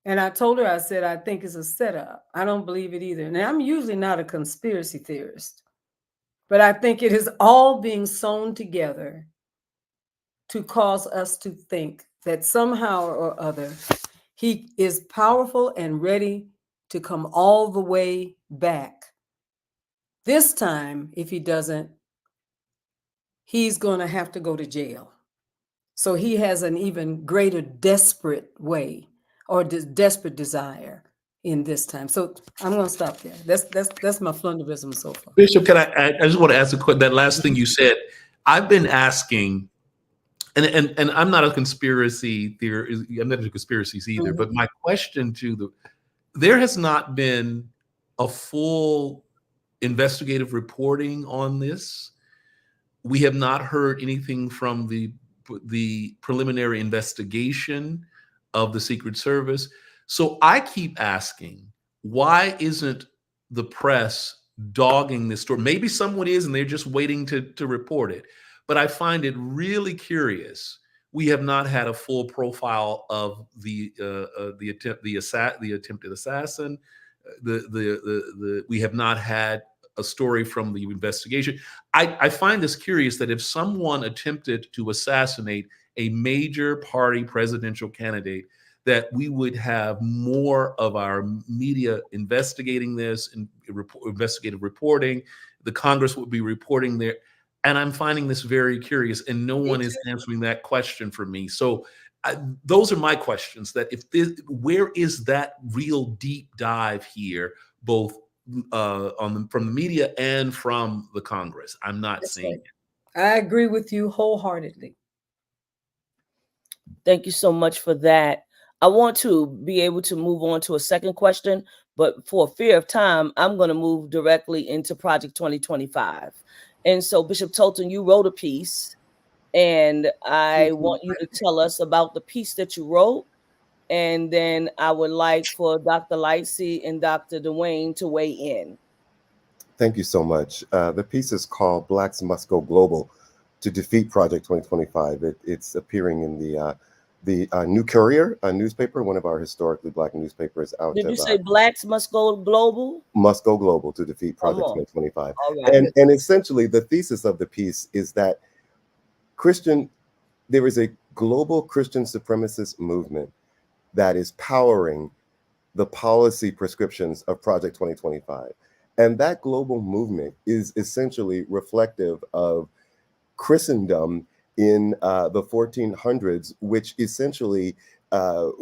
And I told her, I said, I think it's a setup. I don't believe it either. And I'm usually not a conspiracy theorist, but I think it is all being sewn together to cause us to think that somehow or other, he is powerful and ready to come all the way back. This time, if he doesn't, he's going to have to go to jail. So he has an even greater desperate way or desperate desire in this time. So I'm going to stop there. That's my flunderism so far. Bishop, can I just want to ask a question. That last thing you said, I've been asking, and I'm not a conspiracy theorist. I'm not into conspiracies either. But my question to there has not been a full investigative reporting on this. We have not heard anything from the preliminary investigation of the Secret Service. So I keep asking, why isn't the press dogging this story? Maybe someone is, and they're just waiting to report it. But I find it really curious. We have not had a full profile of the attempted assassin. We have not had a story from the investigation. I find this curious that if someone attempted to assassinate a major party presidential candidate, that we would have more of our media investigating this and investigative reporting. The Congress would be reporting there. And I'm finding this very curious, and no one is answering that question for me. So those are my questions, that where is that real deep dive here, both from the media and from the Congress? I'm not seeing it. I agree with you wholeheartedly. Thank you so much for that. I want to be able to move on to a second question, but for fear of time, I'm going to move directly into Project 2025. And so, Bishop Tolton, you wrote a piece, and I want you to tell us about the piece that you wrote. And then I would like for Dr. Lightsey and Dr. Dewayne to weigh in. Thank you so much. The piece is called Blacks Must Go Global to Defeat Project 2025. It's appearing in the New Courier, a newspaper, one of our historically Black newspapers out. Did you say Blacks Must Go Global? Must go global to defeat Project 2025. Right. And essentially the thesis of the piece is that there is a global Christian supremacist movement that is powering the policy prescriptions of Project 2025. And that global movement is essentially reflective of Christendom in the 1400s, which essentially the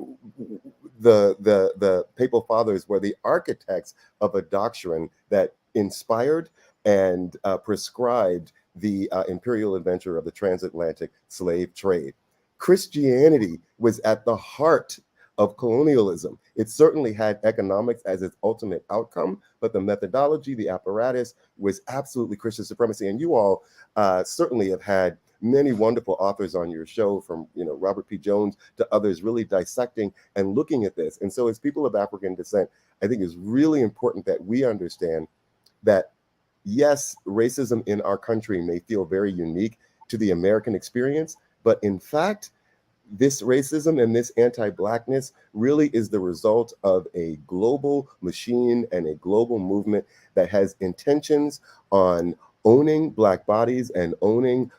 Papal Fathers were the architects of a doctrine that inspired and prescribed the imperial adventure of the transatlantic slave trade. Christianity was at the heart of colonialism. It certainly had economics as its ultimate outcome, but the methodology, the apparatus was absolutely Christian supremacy. And you all certainly have had many wonderful authors on your show, from Robert P. Jones to others, really dissecting and looking at this. And so as people of African descent, I think it's really important that we understand that, yes, racism in our country may feel very unique to the American experience, but in fact, this racism and this anti-Blackness really is the result of a global machine and a global movement that has intentions on owning Black bodies and owning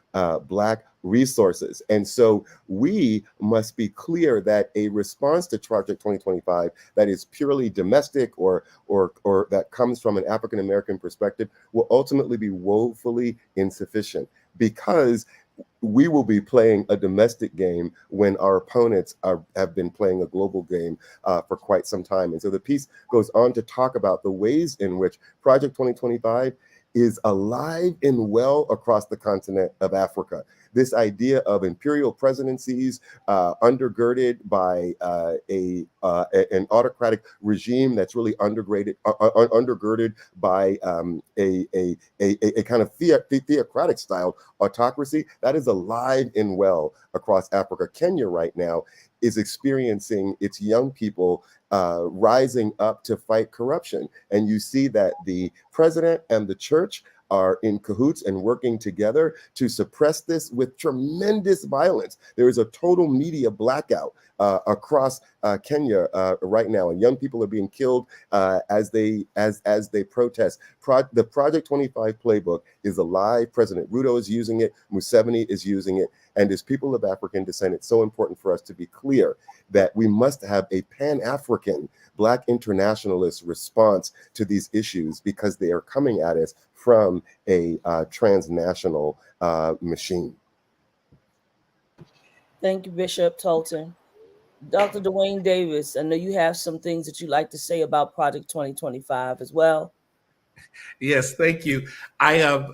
Black resources. And so we must be clear that a response to Project 2025 that is purely domestic or that comes from an African-American perspective will ultimately be woefully insufficient, because we will be playing a domestic game when our opponents have been playing a global game for quite some time. And so the piece goes on to talk about the ways in which Project 2025 is alive and well across the continent of Africa. This idea of imperial presidencies undergirded by an autocratic regime that's really undergirded by a kind of theocratic style autocracy, that is alive and well across Africa. Kenya right now is experiencing its young people rising up to fight corruption. And you see that the president and the church are in cahoots and working together to suppress this with tremendous violence. There is a total media blackout across Kenya right now, and young people are being killed as they protest. The Project 25 playbook is alive. President Ruto is using it. Museveni is using it. And as people of African descent, it's so important for us to be clear that we must have a Pan-African Black internationalist response to these issues, because they are coming at us from a transnational machine. Thank you, Bishop Tolton. Dr. Dewayne Davis, I know you have some things that you'd like to say about Project 2025 as well. Yes, thank you. I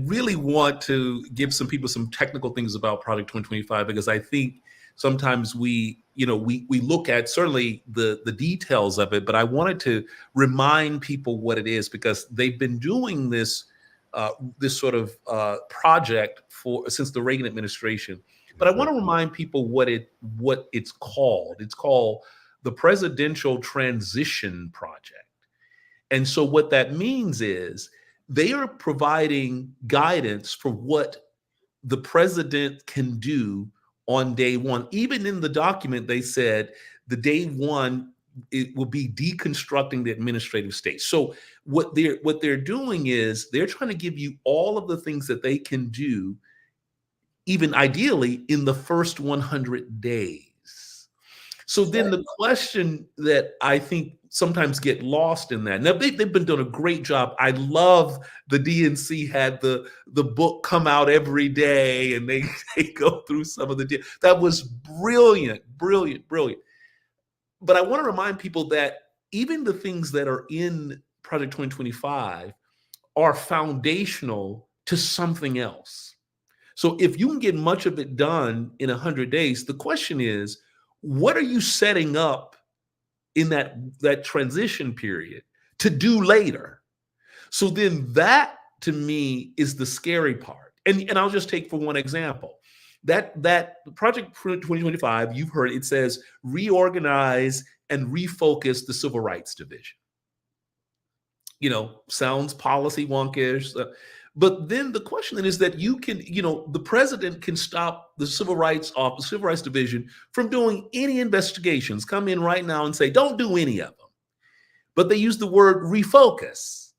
really want to give some people some technical things about Project 2025, because I think sometimes we look at certainly the details of it, but I wanted to remind people what it is, because they've been doing this sort of project since the Reagan administration. But I want to remind people what it's called. It's called the Presidential Transition Project. And so what that means is they are providing guidance for what the president can do on day one. Even in the document, they said the day one, it will be deconstructing the administrative state. So what they're doing is they're trying to give you all of the things that they can do, even ideally in the first 100 days. So then the question that I think sometimes get lost in that. Now they've been doing a great job. I love the DNC had the book come out every day, and they go through some of the that was brilliant. But I want to remind people that even the things that are in Project 2025 are foundational to something else. So if you can get much of it done in 100 days, the question is, what are you setting up in that transition period to do later? So then that, to me, is the scary part. And I'll just take for one example. That Project 2025, you've heard it says reorganize and refocus the Civil Rights Division. Sounds policy wonkish. But then the question is that you can, the president can stop the Civil Rights Office, Civil Rights Division from doing any investigations. Come in right now and say, don't do any of them. But they use the word refocus.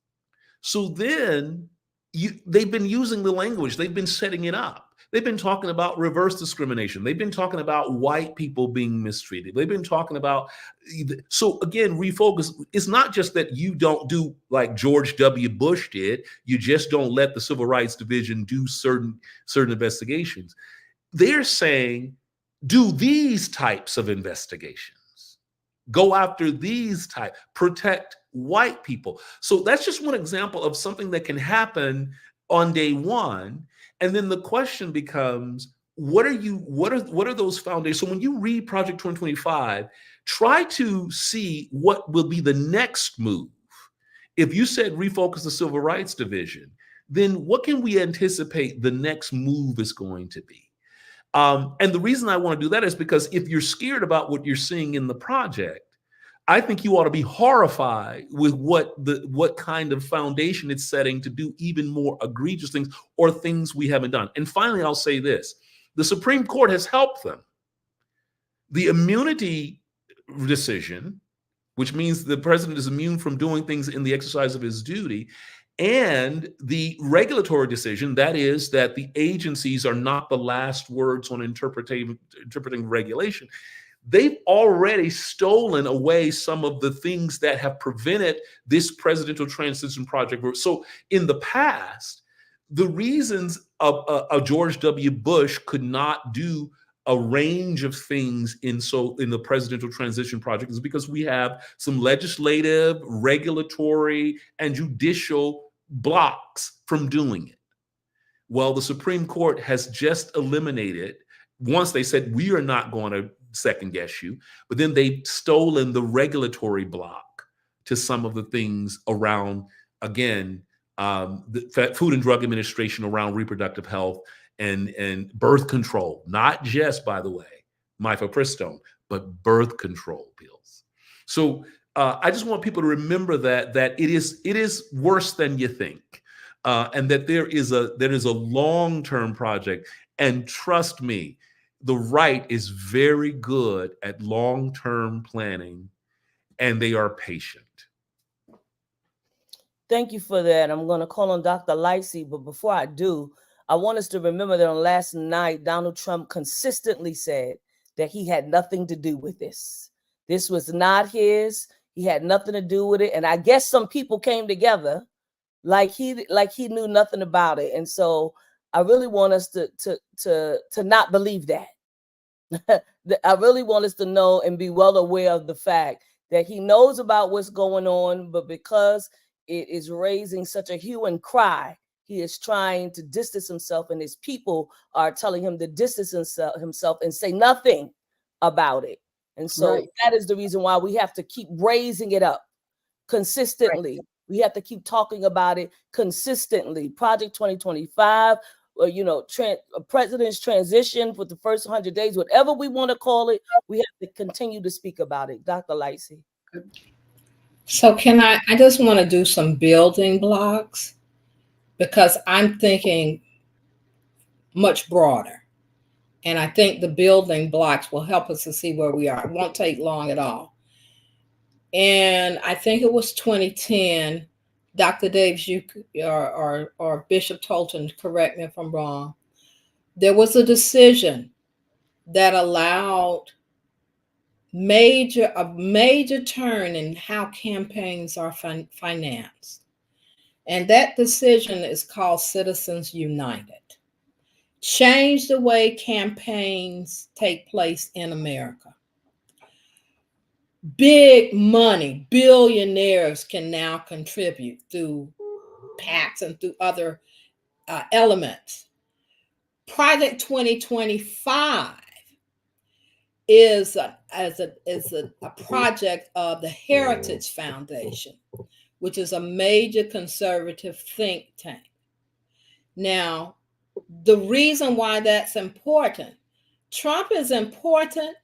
So then they've been using the language. They've been setting it up. They've been talking about reverse discrimination. They've been talking about white people being mistreated. They've been talking about, so again, refocus. It's not just that you don't do like George W. Bush did. You just don't let the Civil Rights Division do certain investigations. They're saying, do these types of investigations. Go after these types. Protect white people. So that's just one example of something that can happen on day one. And then the question becomes, what are those foundations? So when you read Project 2025, try to see what will be the next move. If you said refocus the Civil Rights Division, then what can we anticipate the next move is going to be? And the reason I want to do that is because if you're scared about what you're seeing in the project, I think you ought to be horrified with what kind of foundation it's setting to do even more egregious things or things we haven't done. And finally, I'll say this. The Supreme Court has helped them. The immunity decision, which means the president is immune from doing things in the exercise of his duty, and the regulatory decision, that is that the agencies are not the last words on interpreting regulation. They've already stolen away some of the things that have prevented this presidential transition project. So in the past, the reasons a George W. Bush could not do a range of things in the presidential transition project is because we have some legislative, regulatory, and judicial blocks from doing it. Well, the Supreme Court has just eliminated, once they said, we are not going to second guess you, but then they've stolen the regulatory block to some of the things around, again, the Food and Drug Administration around reproductive health and birth control, not just, by the way, mifepristone, but birth control pills. So I just want people to remember that it is worse than you think, and that there is a long-term project. And trust me, the right is very good at long-term planning, and they are patient. Thank you for that. I'm going to call on Dr. Lightsey, but before I do, I want us to remember that on last night, Donald Trump consistently said that he had nothing to do with this. This was not his. He had nothing to do with it. And I guess some people came together like he knew nothing about it. And so I really want us to not believe that. I really want us to know and be well aware of the fact that he knows about what's going on, but because it is raising such a hue and cry, he is trying to distance himself, and his people are telling him to distance himself and say nothing about it. And so that is the reason why we have to keep raising it up consistently. Right. We have to keep talking about it consistently. Project 2025, president's transition for the first 100 days, whatever we want to call it, we have to continue to speak about it. Dr. Lightsey. So I just want to do some building blocks, because I'm thinking much broader. And I think the building blocks will help us to see where we are. It won't take long at all. And I think it was 2010, Dr. Davis, you or Bishop Tolton, correct me if I'm wrong, there was a decision that allowed a major turn in how campaigns are financed. And that decision is called Citizens United. Change the way campaigns take place in America. Big money, billionaires can now contribute through PACs and through other elements. Project 2025 is a project of the Heritage Foundation, which is a major conservative think tank. Now, the reason why that's important, Trump is important,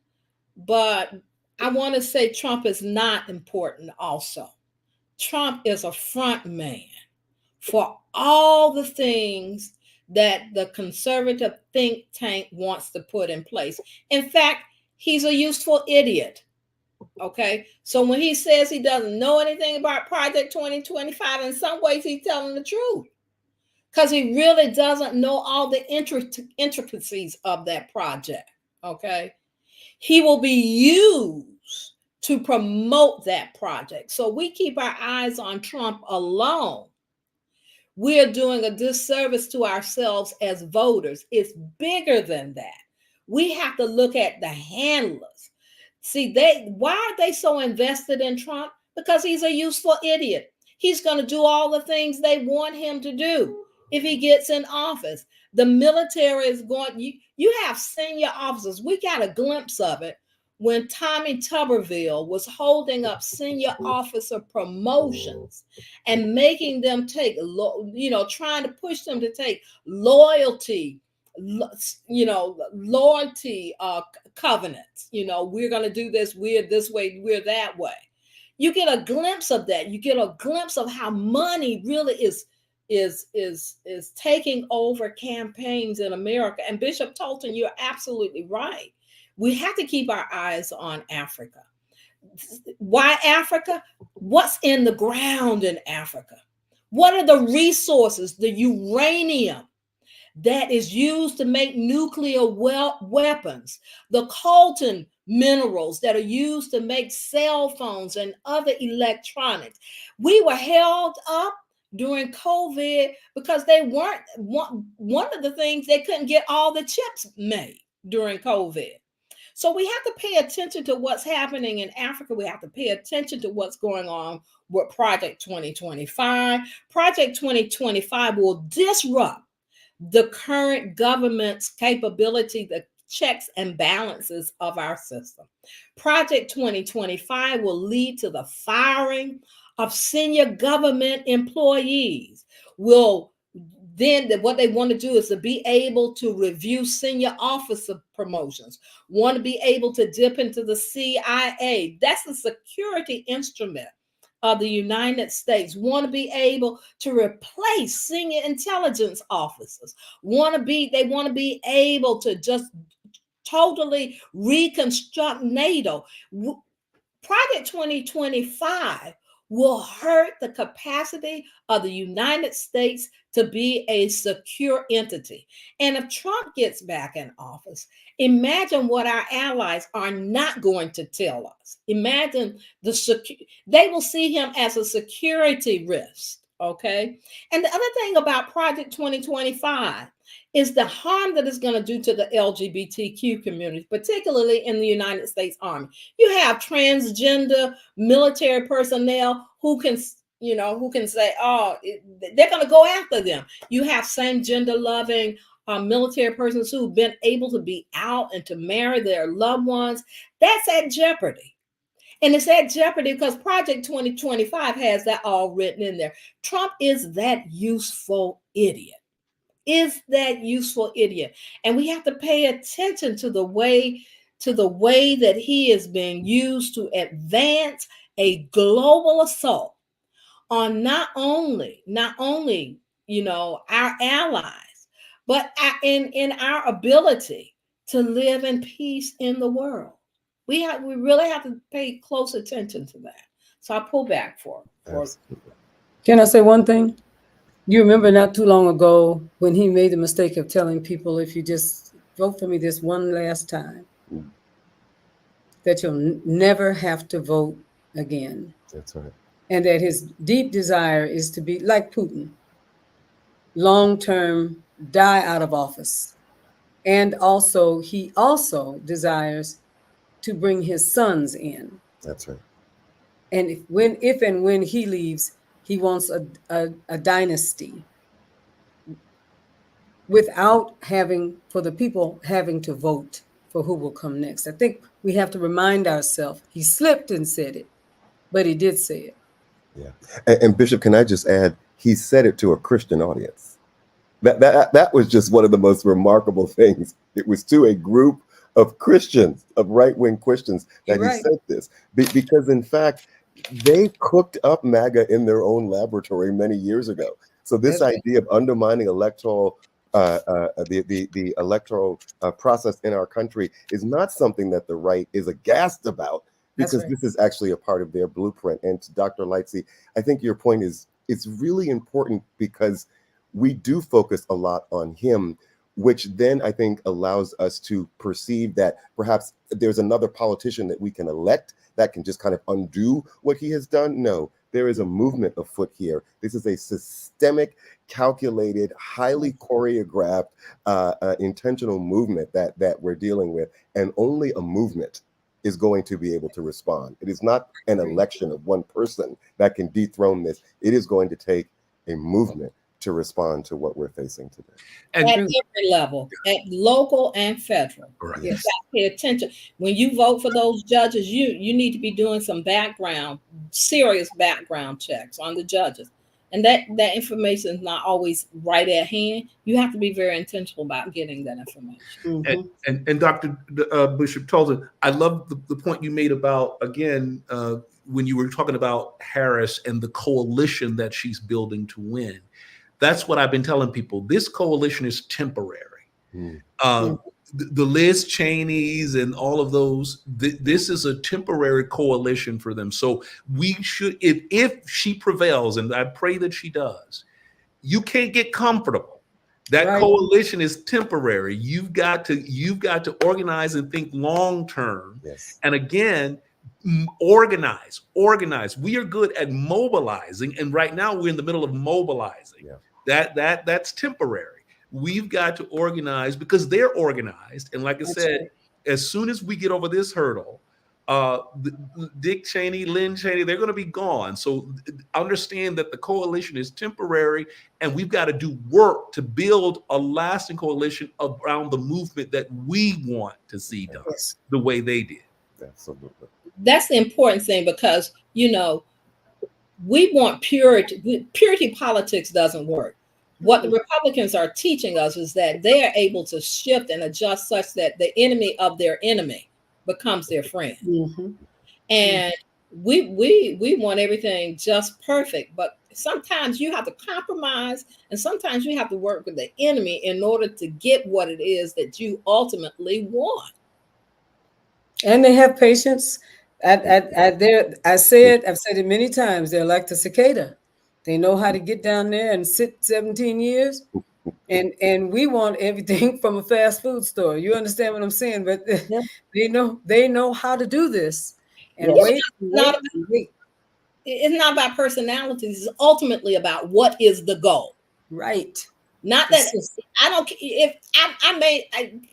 but I want to say Trump is not important also. Trump is a front man for all the things that the conservative think tank wants to put in place. In fact, he's a useful idiot. Okay, so when he says he doesn't know anything about Project 2025, in some ways he's telling the truth, because he really doesn't know all the intricacies of that project. Okay, he will be used to promote that project. So we keep our eyes on Trump alone, we're doing a disservice to ourselves as voters. It's bigger than that. We have to look at the handlers. See, why are they so invested in Trump? Because he's a useful idiot. He's going to do all the things they want him to do if he gets in office. The military is going, you have senior officers. We got a glimpse of it when Tommy Tuberville was holding up senior officer promotions and making them take, trying to push them to take loyalty covenants. We're going to do this, we're this way, we're that way. You get a glimpse of that. You get a glimpse of how money really is taking over campaigns in America. And Bishop Tolton, you're absolutely right. We have to keep our eyes on Africa. Why Africa? What's in the ground in Africa? What are the resources, the uranium that is used to make nuclear weapons, the coltan minerals that are used to make cell phones and other electronics? We were held up during COVID because they weren't, one of the things, they couldn't get all the chips made. during COVID. So we have to pay attention to what's happening in Africa. We have to pay attention to what's going on with Project 2025. Project 2025 will disrupt the current government's capability, the checks and balances of our system. Project 2025 will lead to the firing of senior government employees. What they want to do is to be able to review senior officer promotions, want to be able to dip into the CIA. That's a security instrument of the United States. Want to be able to replace senior intelligence officers. They want to be able to just totally reconstruct NATO. Project 2025 will hurt the capacity of the United States to be a secure entity. And if Trump gets back in office, imagine what our allies are not going to tell us. Imagine they will see him as a security risk, okay? And the other thing about Project 2025 is the harm that it's going to do to the LGBTQ community, particularly in the United States Army. You have transgender military personnel who can say, oh, they're going to go after them. You have same gender loving military persons who've been able to be out and to marry their loved ones. That's at jeopardy. And it's at jeopardy because Project 2025 has that all written in there. Trump is that useful idiot. And we have to pay attention to the way that he is being used to advance a global assault on not only our allies, but in our ability to live in peace in the world. We really have to pay close attention to that. So I pull back for Can I say one thing? You remember not too long ago when he made the mistake of telling people, if you just vote for me this one last time, that you'll never have to vote again. That's right. And that his deep desire is to be like Putin, long-term, die out of office. And he also desires to bring his sons in. That's right. And if and when he leaves, he wants a dynasty without for the people having to vote for who will come next. I think we have to remind ourselves, he slipped and said it, but he did say it. Yeah. And Bishop, can I just add, he said it to a Christian audience. That was just one of the most remarkable things. It was to a group of Christians, of right-wing Christians, that he said this. Because in fact, they cooked up MAGA in their own laboratory many years ago. So this idea of undermining electoral the electoral process in our country is not something that the right is aghast about, because this is actually a part of their blueprint. And to Dr. Lightsey, I think your point is, it's really important because we do focus a lot on him, which then I think allows us to perceive that perhaps there's another politician that we can elect that can just kind of undo what he has done. No, there is a movement afoot here. This is a systemic, calculated, highly choreographed, intentional movement that we're dealing with, and only a movement is going to be able to respond. It is not an election of one person that can dethrone this. It is going to take a movement to respond to what we're facing today. And at every level, at local and federal. Right. You got to pay attention. When you vote for those judges, you need to be doing some serious background checks on the judges. And that information is not always right at hand. You have to be very intentional about getting that information. And Dr. Bishop Tolton, I love the point you made about, again, when you were talking about Harris and the coalition that she's building to win. That's what I've been telling people. This coalition is temporary. The Liz Cheneys and all of those, this is a temporary coalition for them. So we should, if she prevails, and I pray that she does, you can't get comfortable. That coalition is temporary. You've got to organize and think long term. Yes. And again, organize. We are good at mobilizing, and right now we're in the middle of mobilizing. Yeah. That's temporary. we've got to organize because they're organized. And like I said, right. as soon as we get over this hurdle, Dick Cheney, Lynn Cheney, they're going to be gone. So understand that the coalition is temporary, and we've got to do work to build a lasting coalition around the movement that we want to see done Yes. the way they did. Absolutely. That's the important thing, because, you know, we want purity. Purity politics doesn't work. What the Republicans are teaching us is that they are able to shift and adjust such that the enemy of their enemy becomes their friend. Mhm. And we want everything just perfect, but sometimes you have to compromise, and sometimes you have to work with the enemy in order to get what it is that you ultimately want. And they have patience. I've said it many times. They're like the cicada. They know how to get down there and sit 17 years. And we want everything from a fast food store. You understand what I'm saying? But Yeah. they know how to do this. And Yes. wait. It's not about personalities. It's ultimately about what is the goal. Right. Not that I don't. If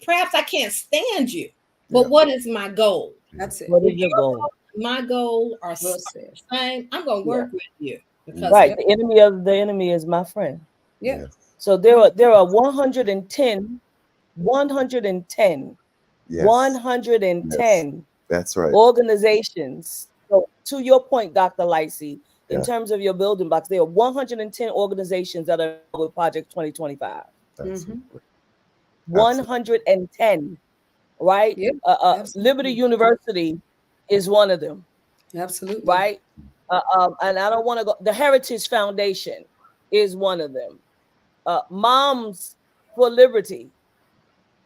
perhaps I can't stand you, but what is my goal? That's it. What is your goal? My goal are Well the said. same. I'm going to work with you because Right. The enemy of the enemy is my friend. Yeah. So there are 110 Yes. That's right. organizations. So to your point, Dr. Lightsey, in terms of your building blocks, there are 110 organizations that are with Project 2025. Absolutely. 110, right? Yep. Liberty University is one of them, Absolutely. right? And I don't want to go. The Heritage Foundation is one of them. Moms for Liberty.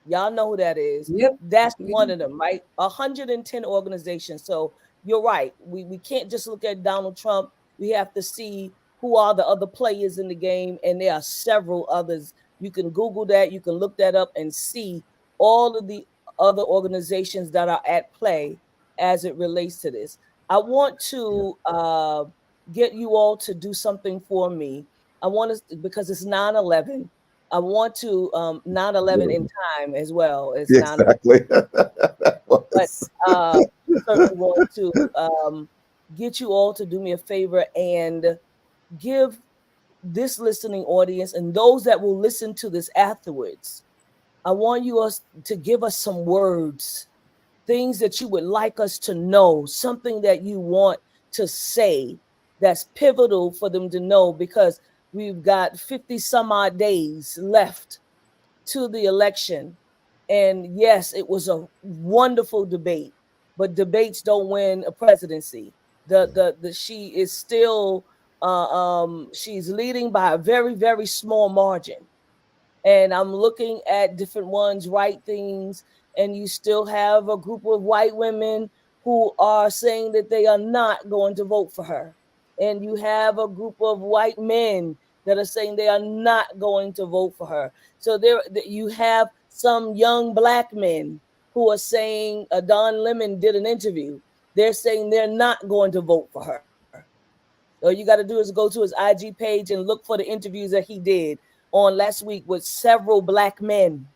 Y'all know who that is. Yep. That's one of them, right? 110 organizations. So you're right. We can't just look at Donald Trump. We have to see who are the other players in the game, and there are several others. You can Google that. You can look that up and see all of the other organizations that are at play as it relates to this. I want to get you all to do something for me. I want to, because it's 9/11. I want to 9/11 in time as well as 9/11. Exactly. But certainly want to get you all to do me a favor and give this listening audience and those that will listen to this afterwards, I want you to give us some words, things that you would like us to know, something that you want to say that's pivotal for them to know, because we've got 50 some odd days left to the election. And yes, it was a wonderful debate, but debates don't win a presidency. She is still she's leading by a very, very small margin. And I'm looking at different ones write things, and you still have a group of white women who are saying that they are not going to vote for her. And you have a group of white men that are saying they are not going to vote for her. So you have some young black men who are saying, Don Lemon did an interview. They're saying they're not going to vote for her. All you got to do is go to his IG page and look for the interviews that he did on last week with several black men.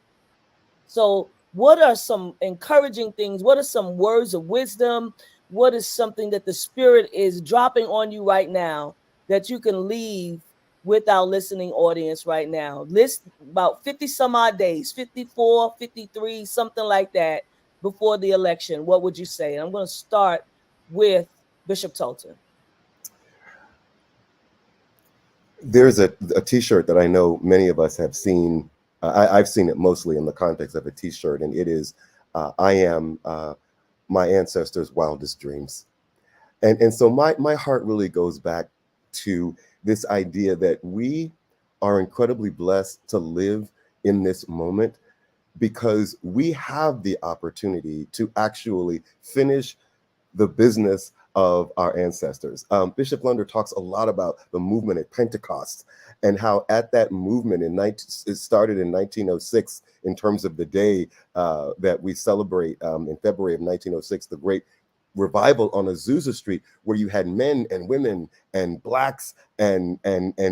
So what are some encouraging things? What are some words of wisdom? What is something that the Spirit is dropping on you right now that you can leave with our listening audience right now? List about 50 some odd days, 54, 53, something like that before the election. What would you say? And I'm going to start with Bishop Tolton. There's a t-shirt that I know many of us have seen. I've seen it mostly in the context of a t-shirt, and it is, I am my ancestors' wildest dreams. And so my heart really goes back to this idea that we are incredibly blessed to live in this moment, because we have the opportunity to actually finish the business of our ancestors. Bishop Flunder talks a lot about the movement at Pentecost, and how at that movement it started in 1906 in terms of the day that we celebrate in February of 1906, the great revival on Azusa Street where you had men and women and blacks and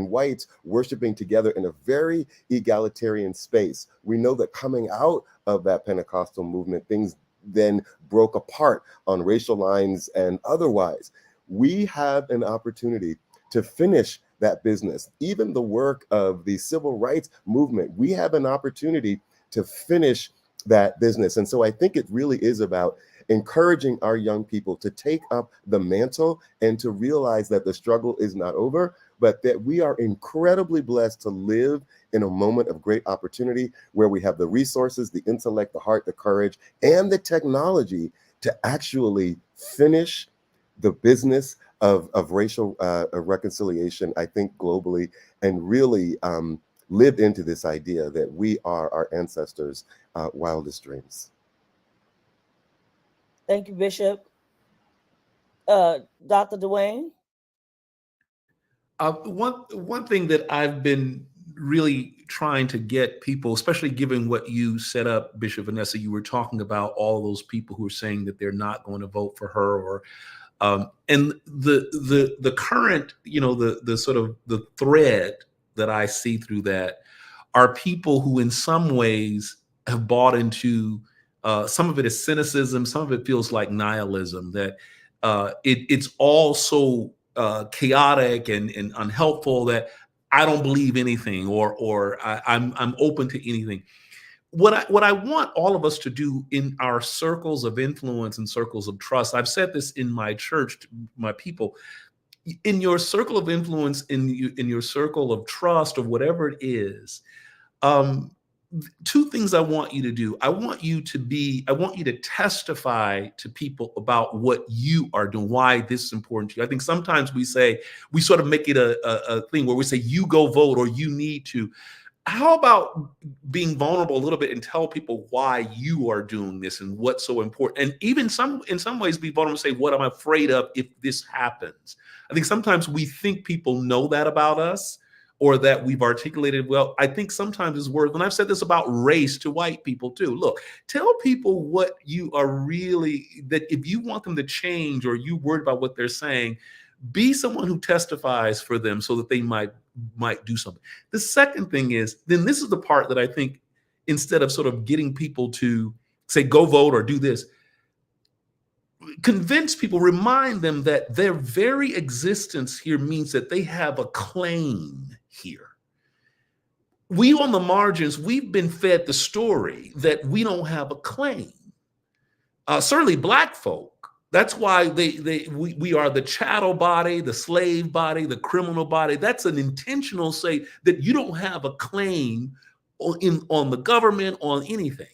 whites worshiping together in a very egalitarian space. We know that coming out of that Pentecostal movement, things then broke apart on racial lines and otherwise. We have an opportunity to finish that business. Even the work of the civil rights movement, we have an opportunity to finish that business. And so I think it really is about encouraging our young people to take up the mantle and to realize that the struggle is not over, but that we are incredibly blessed to live in a moment of great opportunity where we have the resources, the intellect, the heart, the courage, and the technology to actually finish the business of racial reconciliation, I think globally, and really live into this idea that we are our ancestors' wildest dreams. Thank you, Bishop. Dr. Dewayne? One thing that I've been really trying to get people, especially given what you set up, Bishop Vanessa, you were talking about all those people who are saying that they're not going to vote for her, or and the current, the sort of the thread that I see through that are people who in some ways have bought into some of it is cynicism, some of it feels like nihilism, that it's all so chaotic and unhelpful that I don't believe anything, or I'm open to anything. What I want all of us to do in our circles of influence and circles of trust, I've said this in my church to my people, in your circle of influence, in your circle of trust, or whatever it is, two things I want you to do. I want you to testify to people about what you are doing, why this is important to you. I think sometimes we sort of make it a thing where we say, you go vote, or you need to. How about being vulnerable a little bit and tell people why you are doing this and what's so important? And even in some ways be vulnerable and say, what I'm afraid of if this happens. I think sometimes we think people know that about us, or that we've articulated well. I think sometimes it's worth, and I've said this about race to white people too. Look, tell people what you are really, that if you want them to change, or you worried about what they're saying, be someone who testifies for them so that they might do something. The second thing is, then this is the part that I think, instead of sort of getting people to say, go vote or do this, convince people, remind them that their very existence here means that they have a claim here. We on the margins, we've been fed the story that we don't have a claim. Certainly Black folk. That's why we are the chattel body, the slave body, the criminal body. That's an intentional say that you don't have a claim on the government, on anything.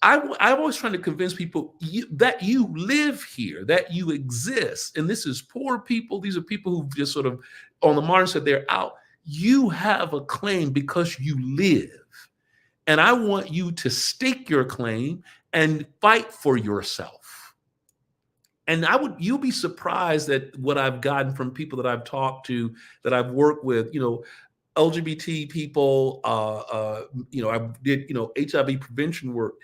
I'm always trying to convince people that you live here, that you exist. And this is poor people. These are people who just sort of on the margin said they're out. You have a claim because you live. And I want you to stake your claim and fight for yourself. And you'll be surprised at what I've gotten from people that I've talked to, that I've worked with, LGBT people, I did, HIV prevention work.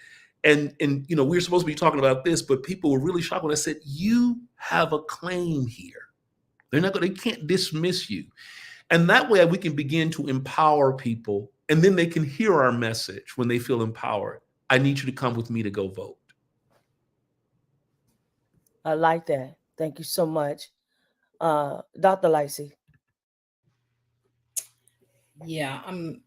And we were supposed to be talking about this, but people were really shocked when I said, you have a claim here. They can't dismiss you. And that way we can begin to empower people, and then they can hear our message when they feel empowered. I need you to come with me to go vote. I like that. Thank you so much. Dr. Lightsey. Yeah, I'm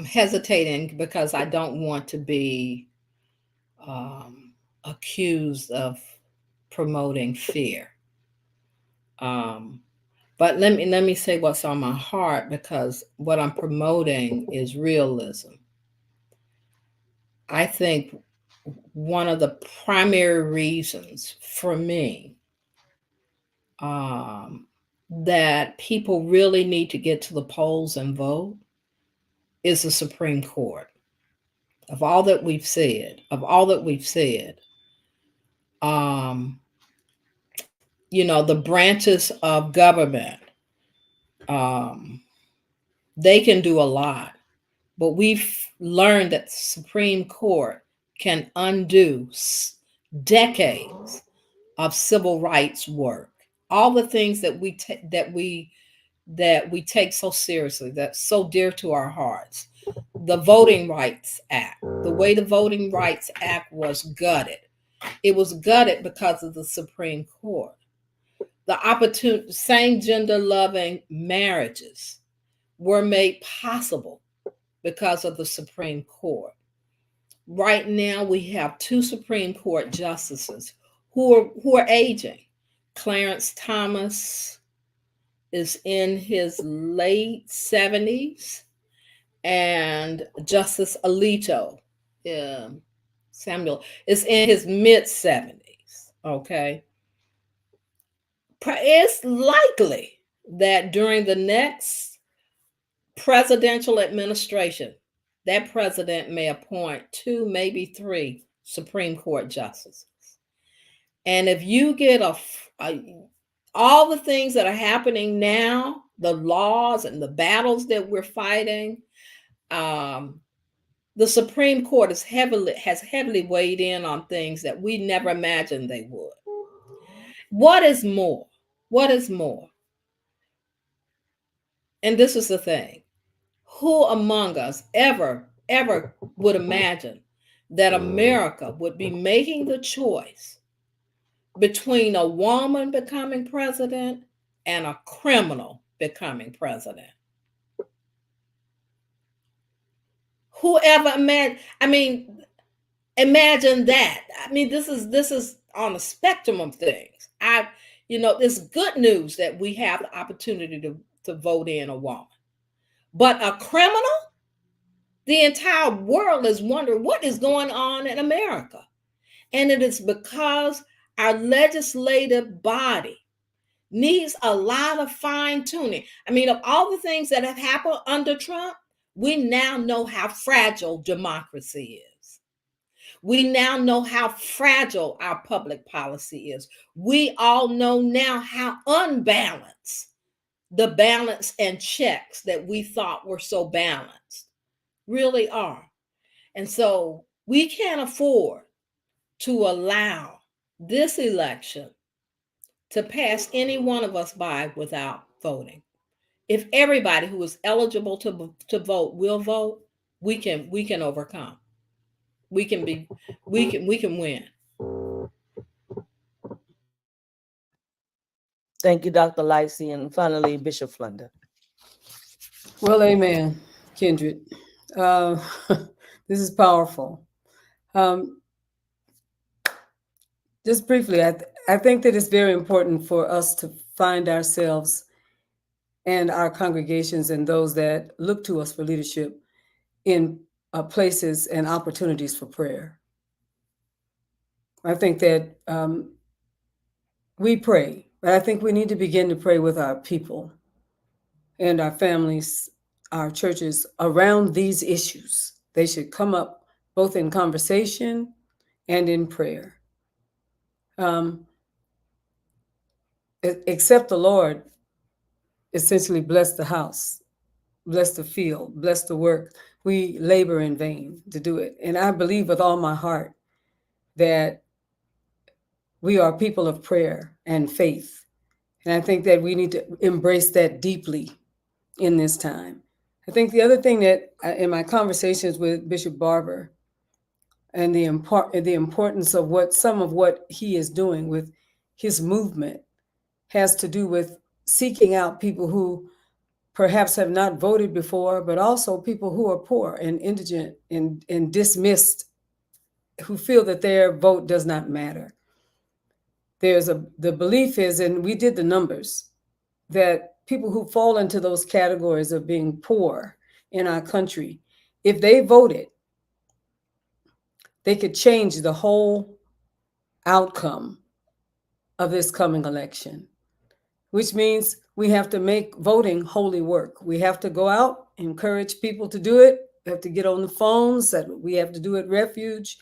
hesitating because I don't want to be accused of promoting fear. But let me say what's on my heart, because what I'm promoting is realism. I think one of the primary reasons for me that people really need to get to the polls and vote is the Supreme Court. Of all that we've said, the branches of government, they can do a lot, but we've learned that the Supreme Court can undo decades of civil rights work, all the things that we take so seriously, that's so dear to our hearts. The Voting Rights Act, the way the Voting Rights Act was gutted. It was gutted because of the Supreme Court. The same gender loving marriages were made possible because of the Supreme Court. Right now, we have 2 Supreme Court justices who are aging. Clarence Thomas is in his late 70s, and Justice Alito, Samuel, is in his mid 70s. Okay. It's likely that during the next presidential administration, that president may appoint 2, maybe 3 Supreme Court justices. And if you get all the things that are happening now, the laws and the battles that we're fighting, the Supreme Court has heavily weighed in on things that we never imagined they would. What is more? What is more? And this is the thing. Who among us ever would imagine that America would be making the choice between a woman becoming president and a criminal becoming president? Whoever imagine that. I mean, this is on a spectrum of things. It's good news that we have the opportunity to vote in a woman. But a criminal, the entire world is wondering what is going on in America. And it is because our legislative body needs a lot of fine tuning. I mean, of all the things that have happened under Trump, we now know how fragile democracy is. We now know how fragile our public policy is. We all know now how unbalanced the balance and checks that we thought were so balanced really are. And so we can't afford to allow this election to pass any one of us by without voting. If everybody who is eligible to vote will vote, we can overcome. We can win. Thank you, Dr. Lightsey, and finally, Bishop Flunder. Well, amen, Kindred. This is powerful. Just briefly, I think that it's very important for us to find ourselves and our congregations and those that look to us for leadership in places and opportunities for prayer. I think that we pray, but I think we need to begin to pray with our people and our families, our churches around these issues. They should come up both in conversation and in prayer. Except the Lord essentially bless the house, bless the field, bless the work. We labor in vain to do it. And I believe with all my heart that we are people of prayer and faith. And I think that we need to embrace that deeply in this time. I think the other thing that in my conversations with Bishop Barber and the importance of some of what he is doing with his movement has to do with seeking out people who perhaps have not voted before, but also people who are poor and indigent and dismissed, who feel that their vote does not matter. The belief is, and we did the numbers, that people who fall into those categories of being poor in our country, if they voted, they could change the whole outcome of this coming election, which means we have to make voting holy work. We have to go out, encourage people to do it. We have to get on the phones that we have to do at Refuge.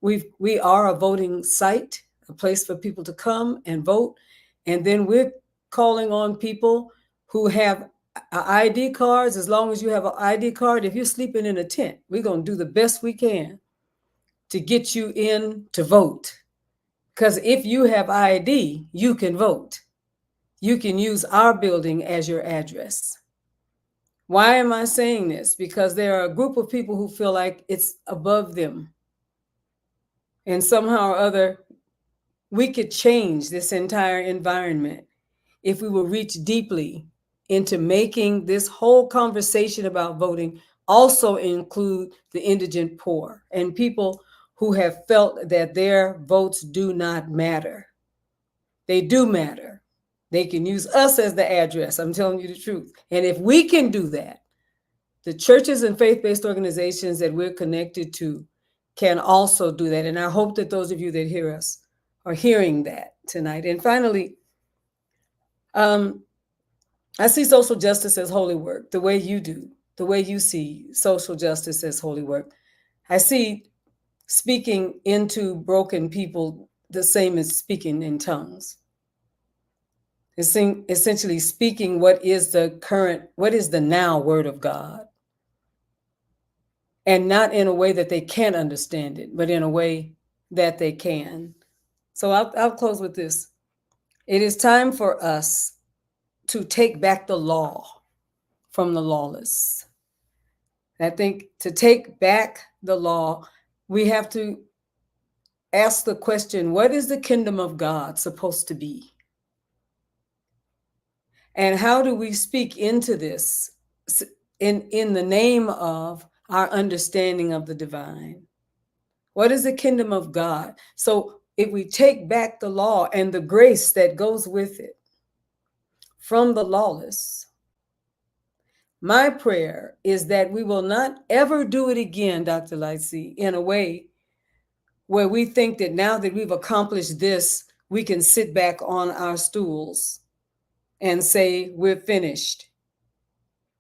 We are a voting site, a place for people to come and vote. And then we're calling on people who have ID cards. As long as you have an ID card, if you're sleeping in a tent, we're going to do the best we can to get you in to vote. Because if you have ID, you can vote. You can use our building as your address. Why am I saying this? Because there are a group of people who feel like it's above them. And somehow or other, we could change this entire environment if we will reach deeply into making this whole conversation about voting also include the indigent poor and people who have felt that their votes do not matter. They do matter. They can use us as the address. I'm telling you the truth. And if we can do that, the churches and faith-based organizations that we're connected to can also do that. And I hope that those of you that hear us are hearing that tonight. And finally, I see social justice as holy work, the way you do, the way you see social justice as holy work. I see speaking into broken people the same as speaking in tongues. It's essentially speaking what is the now word of God. And not in a way that they can't understand it, but in a way that they can. So I'll close with this. It is time for us to take back the law from the lawless. I think to take back the law, we have to ask the question, what is the kingdom of God supposed to be? And how do we speak into this in the name of our understanding of the divine? What is the kingdom of God? So if we take back the law and the grace that goes with it from the lawless, my prayer is that we will not ever do it again, Dr. Lightsey, in a way where we think that now that we've accomplished this, we can sit back on our stools and say we're finished.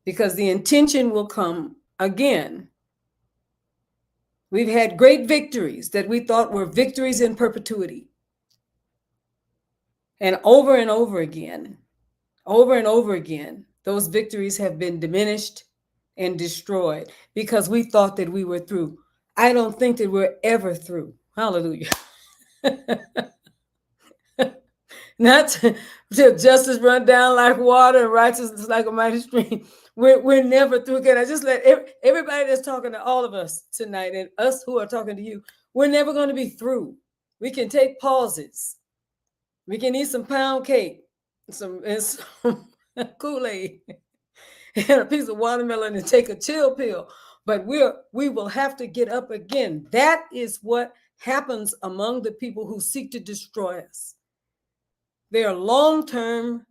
Because the intention will come again. We've had great victories that we thought were victories in perpetuity. And over again, those victories have been diminished and destroyed because we thought that we were through. I don't think that we're ever through. Hallelujah. Not till justice run down like water and righteousness like a mighty stream. We're never through. Can I just let everybody that's talking to all of us tonight and us who are talking to you, we're never going to be through. We can take pauses. We can eat some pound cake, some Kool-Aid, and a piece of watermelon and take a chill pill. But we will have to get up again. That is what happens among the people who seek to destroy us. Their long-term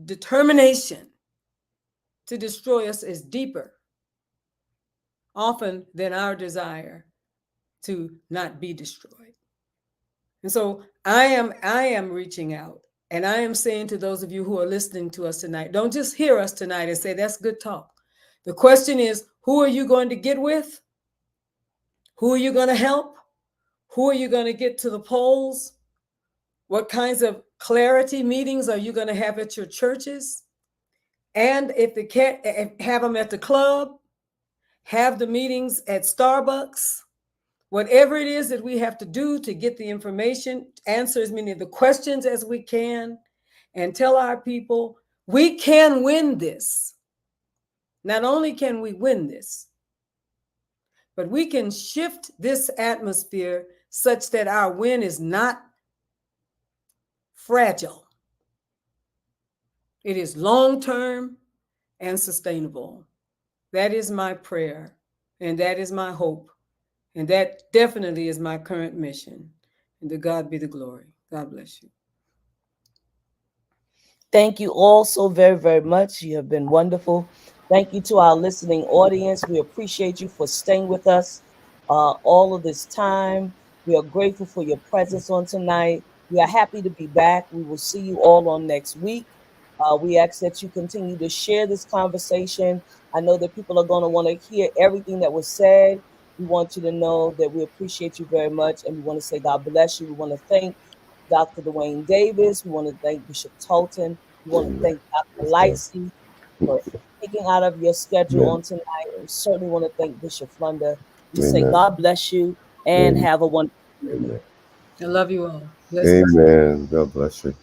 determination to destroy us is deeper, often than our desire to not be destroyed. And so I am reaching out, and I am saying to those of you who are listening to us tonight, don't just hear us tonight and say, that's good talk. The question is, who are you going to get with? Who are you going to help? Who are you going to get to the polls? What kinds of clarity meetings are you going to have at your churches? And if they can't have them at the club, have the meetings at Starbucks, whatever it is that we have to do to get the information, answer as many of the questions as we can, and tell our people, we can win this. Not only can we win this, but we can shift this atmosphere such that our win is not fragile. It is long-term and sustainable. That is my prayer, and that is my hope, and that definitely is my current mission. And to God be the glory. God bless you. Thank you all so very, very much. You have been wonderful. Thank you to our listening audience. We appreciate you for staying with us all of this time. We are grateful for your presence on tonight. We are happy to be back. We will see you all on next week. We ask that you continue to share this conversation. I know that people are going to want to hear everything that was said. We want you to know that we appreciate you very much, and we want to say God bless you. We want to thank Dr. Dewayne Davis. We want to thank Bishop Tolton. We want to thank Dr. Lightsey for taking out of your schedule on tonight. We certainly want to thank Bishop Flunder. We say God bless you and have a wonderful evening. I love you all. Blessings. Amen. God bless you.